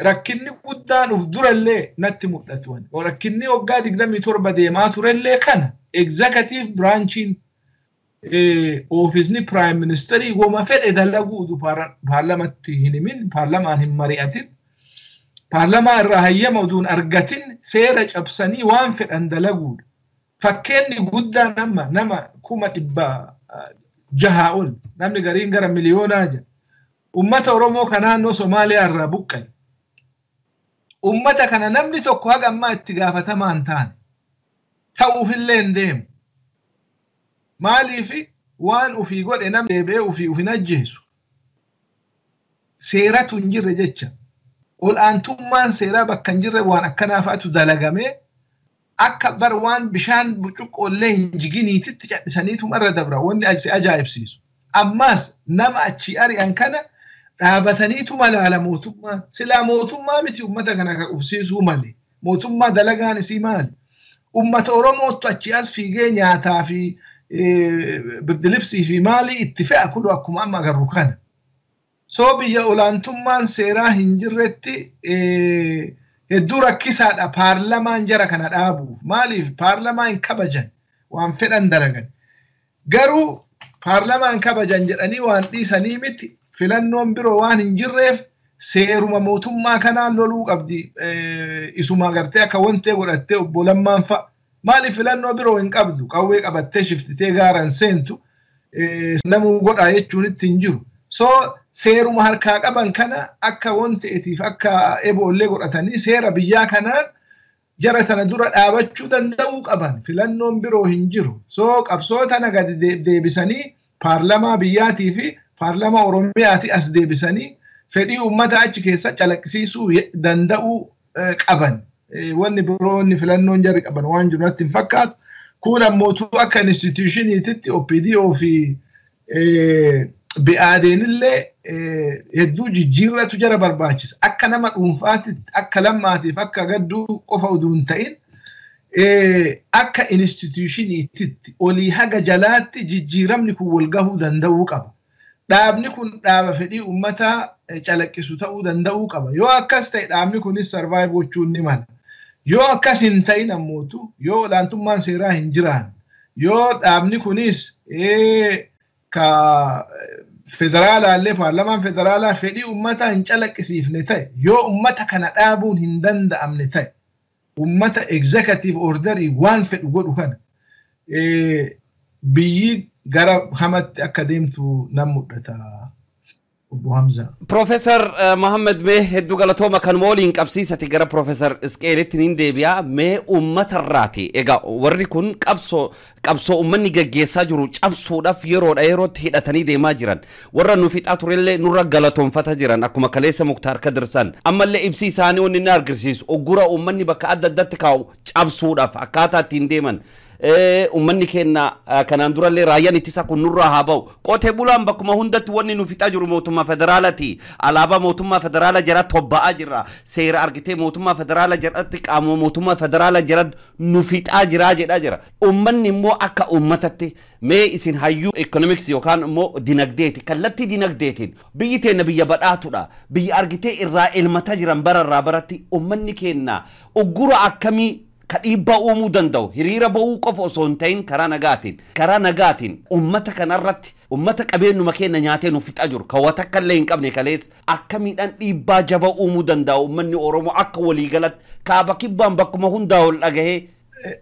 Rakkinni guddaan uf durallee natti mul'atu. Rakkinni waggaa 27 deemaa turellee kana executive branchiin ofiisni Prime Ministerii wama fedhe dalaguutu paarlamatti hin himin, paarlamaan hin mari'atin, paarlamaa irraa hayyama uduun argatin seera cabsanii waan fedhan dalaguudha. Fakkeenni guddaan nama 600,000 ol namni gariin gara miliyoonaa jira. Ummata Oromoo kan naannoo Somaaliyaa irraa buqqa'e. Ummata kana namni tokko haga ammaa itti gaafatamaa hin taane. Ta'uufillee hin deemu. Maalii fi waan ofii godhe nam deebi'ee ofii hin ajjeesu. Seeratu hin jirre jecha. Ol'aantummaan seeraa bakka hin jirre waan akkanaa fa'aatu dalagamee akka bar waan bishaan burcuqqoollee hin jiginiititti cadhisaniitu marra dabra wanni ajaa'ibsiisu. Ammas nama achi ari'an kana dhaabataniitu malaala mootummaan. Silaa mootummaa miti ummata kana kan qubsiisuu malee. Mootummaa dalagaan isii maali? Ummata Oromootu achi as fiigee nyaataa fi birdilibsii fi maalii itti fe'a kulu akkuma amma agarru kana. So biyya olaantummaan seeraa hin jirretti hedduu rakkisaadha paarlamaan jara kana dhaabuuf. Maaliif paarlamaan kabajan waan fedhan dalagan. Garuu paarlamaan kabajan jedhanii waan dhiisanii miti filannoon biroo waan hin jirreef seeruma mootummaa kanaan loluu qabdi. Isuma gartee akka wantee godhattee obbo Lammaan fa'a. Maaliif filannoo biroo hin qabdu qawwee qabattee shiftitee gaaraan seentu namuu godhaa jechuun itti hin jiru. So seeruma harkaa qaban kana akka wanteetiif akka eboollee godhatanii seera biyyaa kanaan jara tana dura dhaabachuu danda'uu qaban. Filannoon biroo hin jiru. So qabsoo tana gadi deebisanii paarlamaa biyyaatii fi paarlamaa Oromiyaati as deebisanii fedhii ummata achi keessa calaqqisiisuu danda'uu qaban. Wanni biroonni filannoon jarri qaban waan jiru natti hin fakkaatu. Kun ammootu akka institutioniititti OPDO fi BADNillee hedduu jijjiirratu jara barbaachisa. Akka nama dhuunfaatitti, akka lammaatiif, akka gadduu qofa utuu hin ta'in akka institutioniititti olii haga jalaatti jijjiiramni kun wal gahuu danda'uu qaba. Dhaabni kun dhaaba fedhii ummataa calaqqisu ta'uu danda'uu qaba. Yoo akkas ta'e dhaabni kunis survive gochuun ni mala. Yoo akkas hin ta'in ammootu yoo olaantummaan seeraa hin jiraan yoo dhaabni kunis ka federaalaallee paarlamaan federaalaa fedhii ummataa hin calaqqisiifne ta'e yoo ummata kana dhaabuun hin danda'amne ta'e ummata executive orderii waan fedhu godhu kana biyyi gara hamatti akka deemtu nan mul'ata. Profeser Muhammed mee hedduu galatooma kan waliin qabsiisati gara Profeser Izqee'elitti nin deebi'a mee uummatarraati. Egaa warri kun qabsoo uummanni gaggeessaa jiru cabsuudhaaf yerootti hidhatanii deemaa jiran. Warra nu fixaa turellee nurra galatoonfata jiran akkuma kaleessa Muktaar Kadirsan. Ammallee ibsi isaanii wanni inni agarsiisu oggura uummanni bakka adda addatti kaa'u cabsuudhaaf akkaataa ittiin deeman. Ummanni keenya kanaan durallee raayyaan ittisa kun nurraa haa ba'u. Qotee bulaan bakkuma hundatti wanni nu fixaa jiru mootummaa federaalaati. Alaabaa mootummaa federaala jala tobba'aa jirra. Seera argitee mootummaa federaala jalatti qaama mootummaa federaala jala nu fixaa jedhaa jira. Ummanni immoo akka ummatatti mee isin hayyuu economics yookaan immoo dinagdeeti kallattii dinagdeetiin biyyi teenya biyya badhaatudha. Biyya argitee irraa ilmata jiran bararraa baratti ummanni keenya uggura akkamii kadhiibbaa uumuu danda'u hiriira ba'uu qofa osoo hin ta'in karaa nagaatiin ummata kanarratti ummata qabeenyuma keenya nyaatee nu fixaa jiru kawwata akkallee hin qabne kalees akkamiidhaan dhiibbaa jaba uumuu danda'u ummanni Oromoo akka waliigalatti kaaba kibbaan bakkuma hundaa ol dhagahee.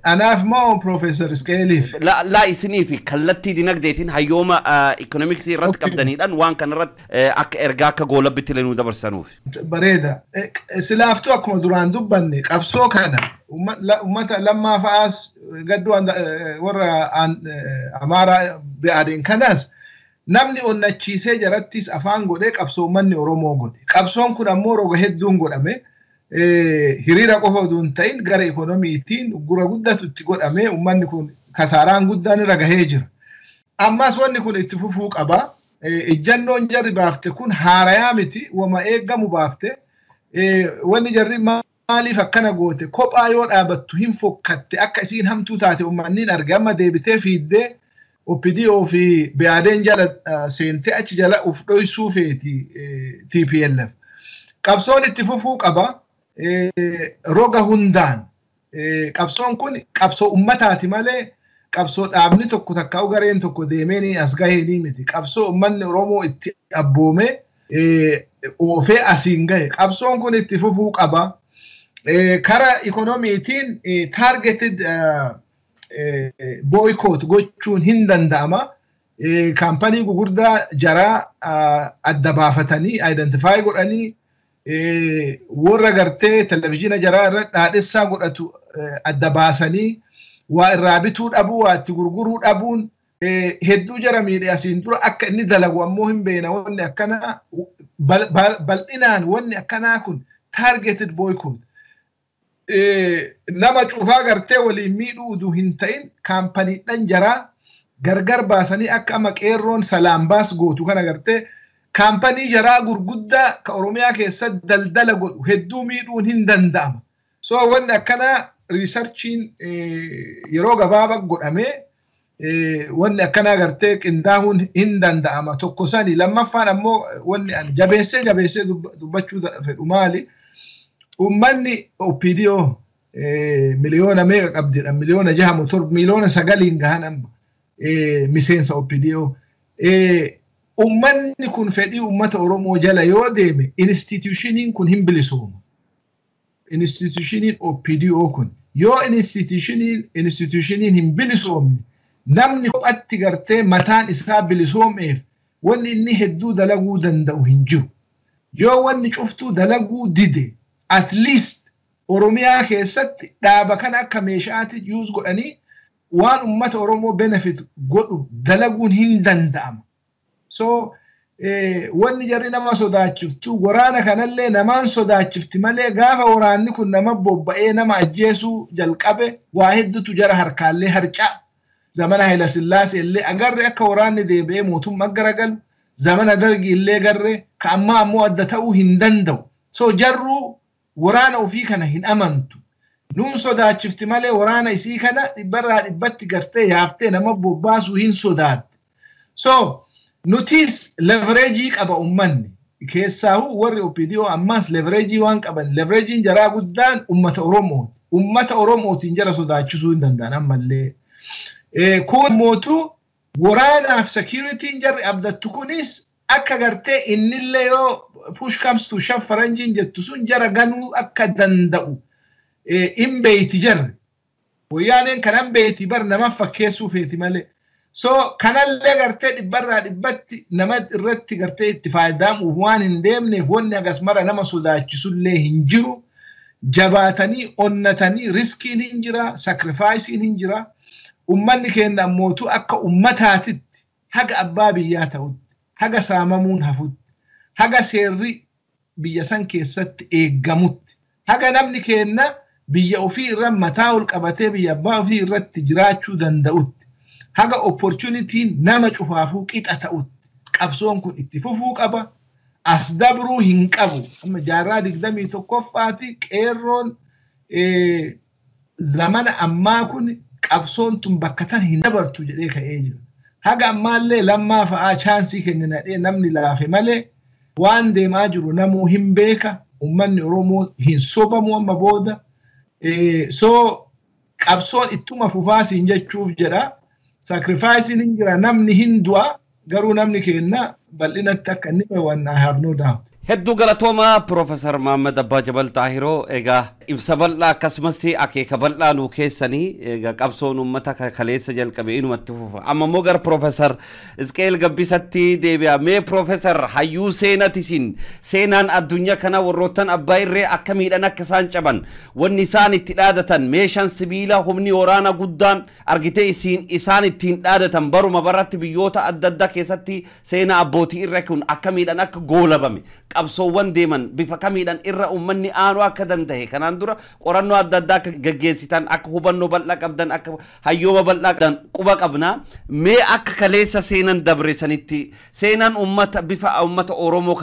Anaaf moo Profeser Izqee'eliif? Laa isiniifi kallattii dinagdeetiin hayyooma economics irratti qabdaniidhaan waan kanarratti akka ergaa akka goolabbitti illee nu dabarsanuuf. Bareeda. Silaaftuu akkuma duraan dubbanne qabsoo kana ummata lammaa fa'aas gadduu warra Amaaraa BADN kanas namni onnachiisee jarattis afaan godhee qabsoo ummanni Oromoo godhe. Qabsoon kun ammoo roga hedduun godhame. Hiriira qofa utuu hin ta'in gara ikoonomiitiin uggura guddatu itti godhamee ummanni kun kasaaraan guddaan irra gahee jira. Ammas wanni kun itti fufuu qaba. Ejjannoon jarri baafte kun haarayaa miti wama eeggamu baafte. Wanni jarri maaliif akkana goote kophaa yoo dhaabattu hin fokkatte akka isiin hamtuu taate ummanniin arge amma deebitee fiiddee OPDO fi BADN jala seentee achi jala uf dhoysuu feeti TPLF. Qabsoon itti fufuu qaba. Roga hundaan qabsoon kun qabsoo ummataati malee qabsoo dhaabni tokko takka ugareen tokko deemeenii as gaheenii miti. Qabsoo ummanni Oromoo itti abboome oofee asiin gahe. Qabsoon kun itti fufuu qaba. Kara ikoonomiitiin targeted boycott gochuun hin danda'ama. Kaampanii gugurdaa jaraa adda baafatanii identify godhanii warra gartee televizyiina jaraa irra dhaadhessaa godhatu adda baasanii waa irraa bituu dhabuu waa itti gurguruu dhabuun hedduu jara miidhe asiin dura akka inni dalagu ammoo hin beena wanni akkana bal'inaan wanni akkanaa kun targeted boycott nama cufaa gartee waliin miidhuu utuu hin ta'in kaampaniidhaan jaraa gargar baasanii akka ama qeerroon salaam baas gootu kana gartee kaampanii jaraa gurguddaa ka Oromiyaa keessa daldala godhu hedduu miidhuun hin danda'ama. So wanni akkana researchiin yeroo gabaabaa godhamee wanni akkana gartee qindaahuun hin danda'ama. Tokko sani lammaffaan ammoo wanni jabeessee dubbachuu fedhu maali? Ummanni OPDO miliyoona meeqa qabdidha? Miliyoona 6 motor miliyoona 9 gahan amma miseensa OPDO. Ummanni kun fedhii ummata Oromoo jala yoo deeme institutioniin kun hin bilisooma. Institutioniin OPDO kun yoo institutioniin hin bilisoomne namni qophatti gartee mataan isaa bilisoomeef wanni inni hedduu dalaguu danda'u hin jiru. Yoo wanni cuftuu dalaguu dide at least Oromiyaa keessatti dhaaba kana akka meeshaatti use godhanii waan ummata Oromoo benefit godhu dalaguun hin danda'ama. So wanni jarri nama sodaachiftu waraana kanallee namaan sodaachifti malee gaafa waraanni kun nama bobba'ee nama ajjeesuu jalqabe waa hedduutu jara harkaallee harcaa zamana Hayila Sillaasee illee agarre akka waraanni deebi'ee mootummaa garagalu zamana Dargii illee garre ka amma ammoo adda ta'uu hin danda'u. So jarru waraana ofii kana hin amantu. Nuun sodaachifti malee waraana isii kana dhibbarraa dhibbatti gartee yaaftee nama bobbaasuu hin sodaatti. So nutis leverage qaba ummanni keessaahu warri OPDO ammas leverage waan qaban leverage jaraa guddaan ummata Oromootiin jara sodaachisuu hin danda'an ammallee kun mootu waraanaaf security jarri abdattu kunis akka gartee innillee yoo push comes to shove faranjiin jettu sun jara ganuu akka danda'u in beeyti jarri wayyaaneen kanan beeyti bar nama fakkeessuu feeti malee. So kanallee gartee dhibbarraa dhibbatti nama irratti gartee itti fayyadamuuf waan hin deemneef wanni agasmara nama sodaachisullee hin jiru. Jabaatanii onnatanii riskiin hin jira, sacrificein hin jira. Ummanni keenya ammootu akka ummataatitti haga abbaa biyyaa ta'utti, haga saamamuun hafutti, haga seerri biyya san keessatti eeggamutti, haga namni keenya biyya ofii irra mataa ol qabatee biyya abbaa ofii irratti jiraachuu danda'utti. Haga opportunity nama cufaafuu qixa ta'utti qabsoon kun itti fufuu qaba as dabruu hin qabu amma jaarraa 21ffaati qeerroon zamana ammaa kun qabsoon tun bakka tan hin dabartu jedhee ka'ee jira haga ammaallee lammaa fa'aa chaansii kenninadhee namni laafe malee waan deemaa jiru namuu hin beeka ummanni Oromoo hin sobamu amma booda so qabsoon ittuma fufaasiin jechuuf jedha. Sacrificing in jira namni hindua garuu namni kenna bal'inatti akka inni waan I have no doubt. Hedduu galatooma Profeser Muhammed Abbaa Jabal Xaahiroo egaa ibsa bal'aa akkasumas akeeka bal'aa nuu keessanii egaa qabsoon uummata kaleessa jalqabe inumatti fufa amma immoo gara Profeser Izqee'el Gabbisatti deebi'a mee Profeser hayyuu seenatisin seenaan addunyaa kana warroottan abbaa irree akka miidhan akka isaan caban wanni isaan itti dhaadatan meeshaan sibiila humni waraana guddaan argitee isaan ittiin dhaadatan baruma baratti biyyoota adda addaa keessatti seenaa abbootii irree kun akka miidhan akka goolabame qabsoowwan deeman bifa kamiidhaan irra ummanni aanu akka danda'e kanaan dura qorannoo adda addaa akka gaggeessitan akka hubannoo bal'aa qabdan akka hayyooma bal'aa qabdan quba qabna mee akka kaleessa seenan dabresanitti seenan ummata bifa ummata Oromoo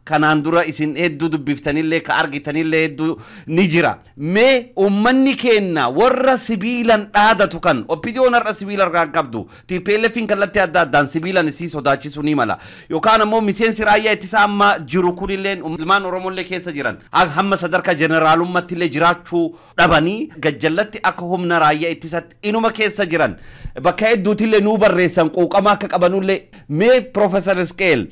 kanaan dura isin hedduu dubbiftanillee ka argitanillee hedduu ni jira mee ummanni kenna warra sibiilan dhaadatu kan opinion irra sibiila irraa qabdu TPLFin kallatti adda addaan sibiilan isii sodaachisu ni mala yookaan ammoo miseensi raayyaa ittisa amma jiru kunilleen ilmaan Oromollee keessa jiran hamma sadarkaa jeneraalummaatti illee jiraachuu dhabanii gajjallatti akka humna raayyaa ittisatti inuma keessa jiran bakka hedduutillee nuu barreessan quuqama akka qabanullee mee Profeser Izqee'el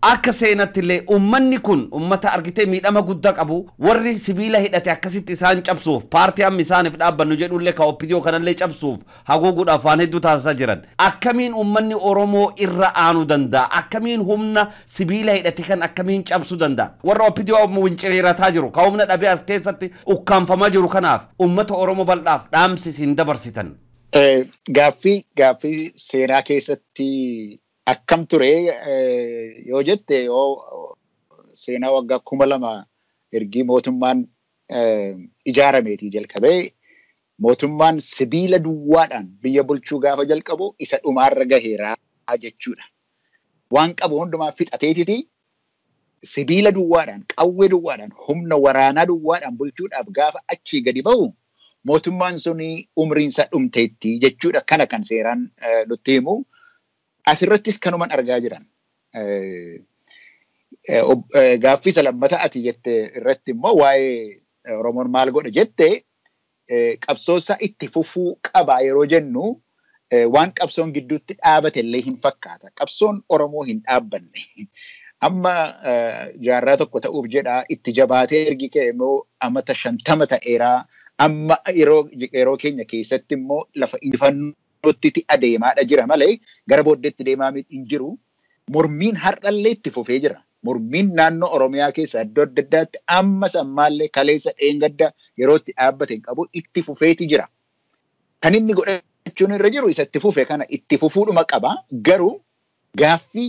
akka seenattillee ummanni kun ummata argitee miidhama guddaa qabu warri sibiila hidhate akkasitti isaan cabsuuf paartii amma isaaniif dhaabbannu jedhullee ka opidiyoo kanallee cabsuuf haguuguudhaaf waan hedduu taasisaa jiran akkamiin ummanni Oromoo irra aanu danda'a akkamiin humna sibiila hidhate kan akkamiin cabsuu danda'a warra opidiyoo winciriirataa jiru ka humna dhabee as keessatti ukkaanfamaa jiru kanaaf ummata Oromoo bal'aaf dhaamsi isin dabarsitan. Gaaffii seenaa keessatti akkam ture yoo jette yoo seenaa waggaa 2000 ergi mootummaan ijaarameetii jalqabee mootummaan sibiila duwwaadhaan biyya bulchuu gaafa jalqabu isa dhumaarra gaheeraa jechuudha. Waan qabu hundumaa fixateetiti sibiila duwwaadhaan qawwee duwwaadhaan humna waraanaa duwwaadhaan bulchuudhaaf gaafa achii gadi ba'u mootummaan suni umriinsa dhumteetti jechuudha. Kana kan seeraan nutti himu asirrattis kanuman argaa jiran. Gaaffii isa lammata ati jette irratti immoo waa'ee Oromoon maal godha jette qabsoosaa itti fufuu qaba yeroo jennu waan qabsoon gidduutti dhaabate illee hin fakkaata. Qabsoon Oromoo hin dhaabbanne. Amma jaarraa tokko ta'uuf jedha itti jabaatee ergi ka'e immoo amata 50 ta'eeraa. Amma yeroo keenya keessatti immoo lafa injifannootti adeemaadha jira malee gara booddeetti deemaa hin jiru. Mormiin har'allee itti fufee jira. Mormiin naannoo Oromiyaa keessa iddoo adda addaatti ammas ammaallee kaleessa dheengadda yeroo itti dhaabbate hin qabu itti fufeeti jira. Kan inni godhachuun irra jiru isa itti fufe kana itti fufuudhuma qaba. Garuu gaaffii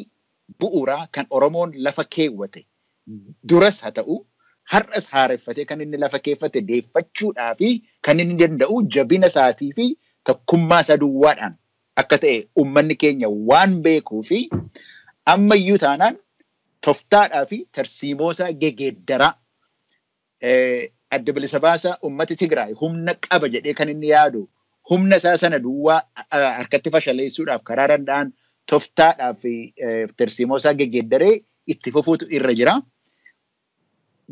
bu'uuraa kan Oromoon lafa keewwate duras haa ta'u har'as haareffatee kan inni lafa keeffate deeffachuudhaa fi kan inni danda'u jabina isaatii fi tokkummaa isaa duwwaadhaan akka ta'e uummanni keenya waan beekuu fi ammayyuu taanaan toftaadhaa fi tarsiimoosaa gegeeddaraa adda bilisa baasaa uummati Tigraay humna qaba jedhee kan inni yaadu humna isaa sana duwwaa harkatti fashaleessuudhaaf karaa danda'an toftaadhaa fi tarsiimoosaa gegeeddaree itti fufuutu irra jira.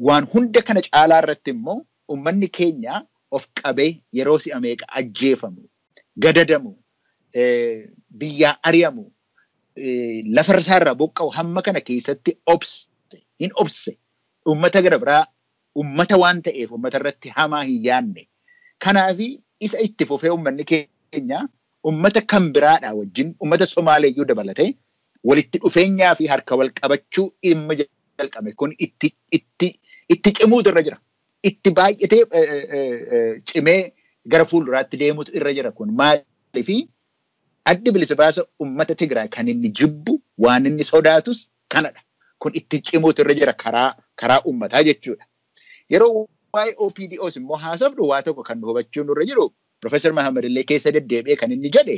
Waan hunda kana caalaa irratti immoo uummanni keenya of qabee yeroo si'a meeqa ajjeefamu, gadadamu, biyyaa ari'amu, lafa isaarraa buqqa'u hamma kana keessatti hin obse. Uummata gara biraa uummata waan ta'eef uummata irratti hamaa hin yaanne. Kanaaf isa itti fufee uummanni keenya uummata kan biraadhaa wajjin uummata Somaaleeyyuu dabalatee walitti dhufeenyaa fi harka wal qabachuu dhimma jalqabe kun itti cimuutu irra jira. Itti baay'atee cimee gara fuulduraatti deemuutu irra jira kun maaliif addi bilisa baasa uummata Tigraay kan inni jibbu waan inni sodaatus kanadha. Kun itti cimuutu irra jira karaa uummataa jechuudha. Yeroo waa'ee OPDOs immoo haasofnu waa tokko kan hubachuu nurra jiru Profeser Muhammed illee keessa deddeebi'ee kan inni jedhe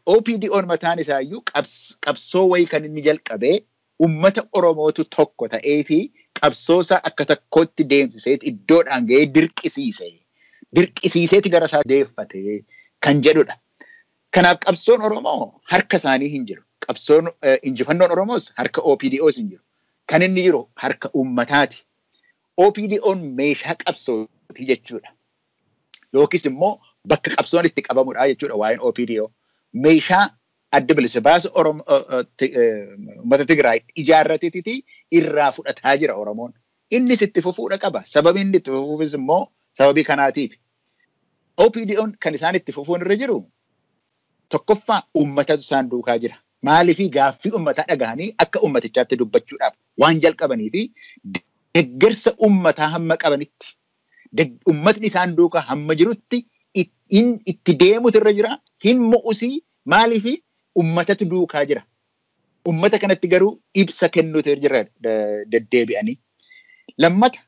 OPDOn mataan isaayyuu qabsoo wayii kan inni jalqabee uummata Oromootu tokko ta'ee fi qabsoosaa akka tokkotti deemsiseet iddoodhaan ga'ee dirqisiiseeti gara isaa deeffate kan jedhudha. Kanaaf qabsoon Oromoo harka isaanii hin jiru. Qabsoon injifannoon Oromoos harka OPDOs hin jiru. Kan inni jiru harka uummataati. OPDOn meeshaa qabsooti jechuudha. Yookiis immoo bakka qabsoon itti qabamudha jechuudha waa'een OPDO. Meeshaa adda bilisa baasa uummata Tigraay ijaarrateeti irraa fudhataa jira Oromoon. Innis itti fufuudha qaba. Sababiin inni itti fufuufis immoo sababii kanaatiif. OPDOn kan isaan itti fufuun irra jiru tokkoffaa uummatatu isaan duukaa jira. Maaliifii gaaffii uummataa dhagahanii akka uummatichaatti dubbachuudhaaf waan jalqabanii fi deeggarsa uummataa hamma qabanitti uummatni isaan duukaa hamma jirutti itti deemutu irra jira. Hin mo'usii maaliifii uummatatu duukaa jira. Uummata kanatti garuu ibsa kennuutu irra jira deddeebi'anii. Lammata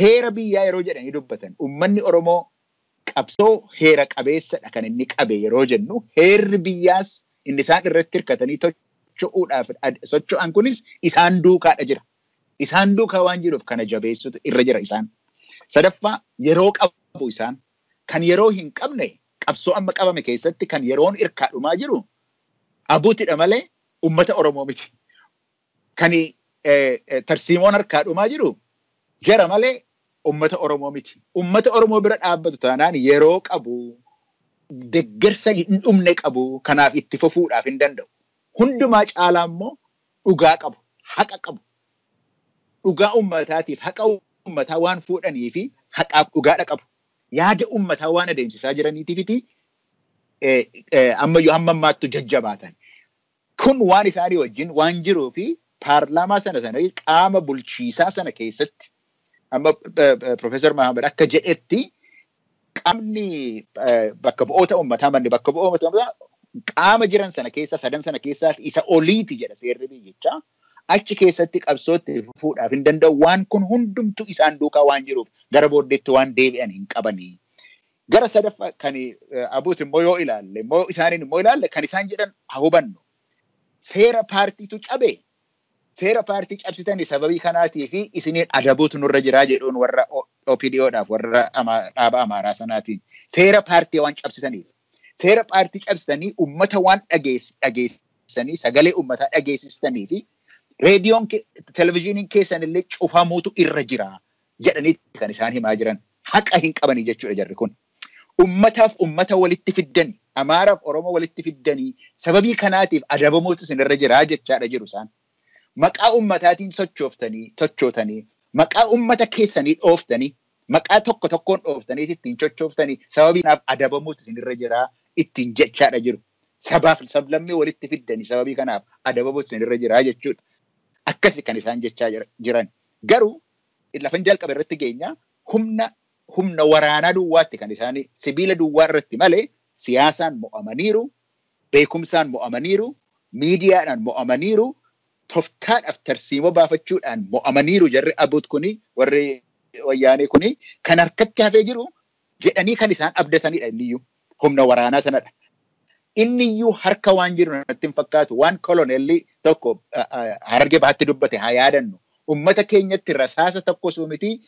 heera biyyaa yeroo jedhanii dubbatan uummanni Oromoo qabsoo heera qabeessadha kan inni qabe yeroo jennu heerri biyyaas inni isaan irratti hirkatanii socho'an kunis isaan duukaadha jira. Isaan duukaa waan jiruuf kana jabeessutu irra jira isaan. Sadaffaa yeroo qabu isaan kan yeroo hin qabne qabsoo amma qabame keessatti kan yeroon irkaadhumaa jiru abuutidha malee uummata Oromoo miti. Kan tarsiimoon harkaadhumaa jiru jara malee uummata Oromoo miti. Uummata Oromoo bira dhaabbatu taanaan yeroo qabu deeggarsa hin dhumne qabu kanaaf itti fufuudhaaf hin danda'u. Hundumaa caalaa immoo dhugaa qabu, haqa qabu. Dhugaa uummataatiif haqa uummataa waan fuudhanii fi haqaaf dhugaadha qabu. Yaada uummataa waan adeemsisaa jiraniitiifiti ammayyuu hamma ammaattu jajjabaatan. Kun waan isaanii wajjin waan jiruu fi paarlaamaa sana qaama bulchiisaa sana keessatti amma Profeser Muhammed akka jedhetti qaamni bakka bu'oota uummataa manni bakka bu'oota uummataa qaama jiran sana keessa sadan sana keessaatti isa oliiti jedha seerri biyyichaa. Achi keessatti qabsootti fuudhaaf hin danda'u waan kun hundumtu isaan duukaa waan jiruuf gara booddeetti waan deebi'an hin qabanii. Gara sadaffaa kan abuuti immoo yoo ilaalle immoo isaaniin immoo ilaalle kan isaan jedhan haa hubannu. Seera paartiitu cabe. Seera paartii cabsitanii sababii kanaatii fi isiniin adabuutu nurra jiraa jedhuun warra OPDOdhaaf warra dhaaba Amaaraa sanaatiin. Seera paartii waan cabsitaniif. Seera paartii cabsitanii uummata waan dhageessanii sagalee uummataa dhageessistanii fi reediyoon televizyiiniin keessan illee cufamuutu irra jira jedhanii kan isaan himaa jiran haqa hin qabanii jechuudha jarri kun. Uummataaf uummata walitti fiddanii Amaaraaf Oromoo walitti fiddanii sababii kanaatiif adabamuutu isinirra jira jechaadha jiru isaan. Maqaa uummataatiin sochootanii maqaa uummata keessanii dhooftanii maqaa tokko tokkoon dhooftanii ittiin sochooftanii sababii kanaaf adabamuutu isinirra jira ittiin jechaadha jiru. Sabaaf sablammii walitti fiddanii sababii kanaaf adabamuutu isinirra jira jechuudha. Akkasi kan isaan jechaa jiran. Garuu lafan jalqaba irratti geenya humna waraanaa duwwaatti kan isaanii sibiila duwwaa irratti malee siyaasaan mo'amaniiru, beekumsaan mo'amaniiru, miidiyaadhaan mo'amaniiru, toftaadhaaf tarsiimoo baafachuudhaan mo'amaniiru jarri abuut kuni warri wayyaanee kuni kan harkatti hafee jiru jedhanii kan isaan abdatanidha inniyyuu humna waraanaa sanadha. Inniyyuu harka waan jiru natti hin fakkaatu waan kolonelli tokko Harargee baatti dubbate haa yaadannu. Uummata keenyatti rasaasa tokko suumiti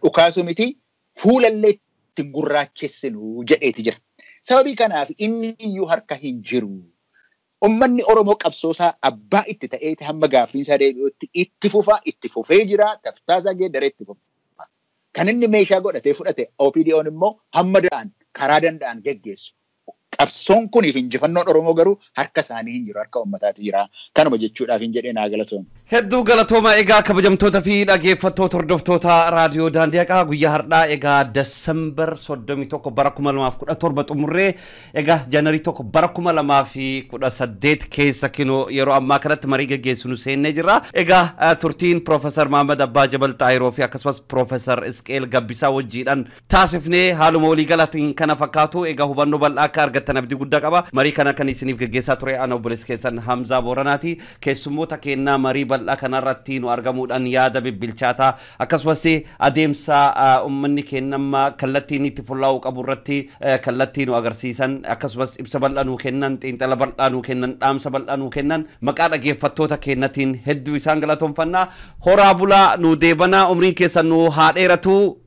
dhukaasu miti fuulallee ittiin gurraachessinu jedheeti jira. Sababii kanaaf inniyyuu harka hin jiru. Uummanni Oromoo qabsoosaa abbaa itti ta'eeti hamma gaaffiinsaa deebi'utti itti fufee jira taftaasaa geeddaree itti fufa. Kan inni meeshaa godhatee fudhate OPDO'n immoo hamma karaa danda'an geggeessu. Qabsoon kuniif injifannoon Oromoo garuu harka isaanii hin jiru harka uummataati jira. Kanuma jechuudhaaf hin jedhee naa galatooma. Hedduu galatooma egaa kabajamtoota fi dhaggeeffattoota hordoftoota raadiyoo daandii haqaa guyyaa har'aa egaa Desembar 31 bara 2017 xumurree egaa Janarii 1 bara 2018 keessa kinoo yeroo ammaa kanatti marii geggeessinu seennee jirra. Egaa turtiin Profeser Muhammed Abbaa Jabal Xaahiroo fi akkasumas Profeser Izqee'el Gabbisaa wajjiidhaan taasifnee haaluma waliigalaatiin kana fakkaatu egaa hubannoo bal'aa akka argattan abdii guddaa qaba. Marii kana kan isiniif geggeessaa ture ana obboleessa keessan Hamzaa Booranaati. Keessummoota kennaa marii bal'aa kanarratti nu argamuudhaan yaada bibbilchaataa akkasumas adeemsa uummanni kennamma kallattiin itti fullaa'uu qabu irratti kallattii nu agarsiisan akkasumas ibsa bal'aa nu kennan xiinxala bal'aa nu kennan dhaamsa bal'aa nu kennan maqaa dhaggeeffattoota keenyatiin hedduu isaan galatoomfanna. Horaa bulaa nu deebanaa umriin keessan nu haa dheeratu.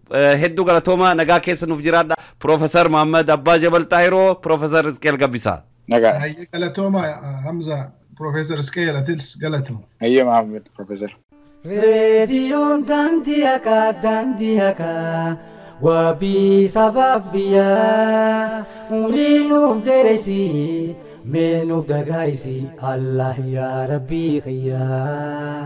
Hedduu galatooma nagaa keessa nuuf jiraadha. Profeser Muhammed Abbaa Jabal Xaahiroo, Profeser Izqee'el Gabbisaa. Nagaa. Hayya galatooma Hamza, Profeser Izqee'el Atils galatooma. Hayya Muhammed, Profeser. Reediyoon daandii haqaa wabii sabaaf biyyaa umurii nuuf dheeresi mee nuuf dagaagsi Allah yaa Rabbii khiyyaa.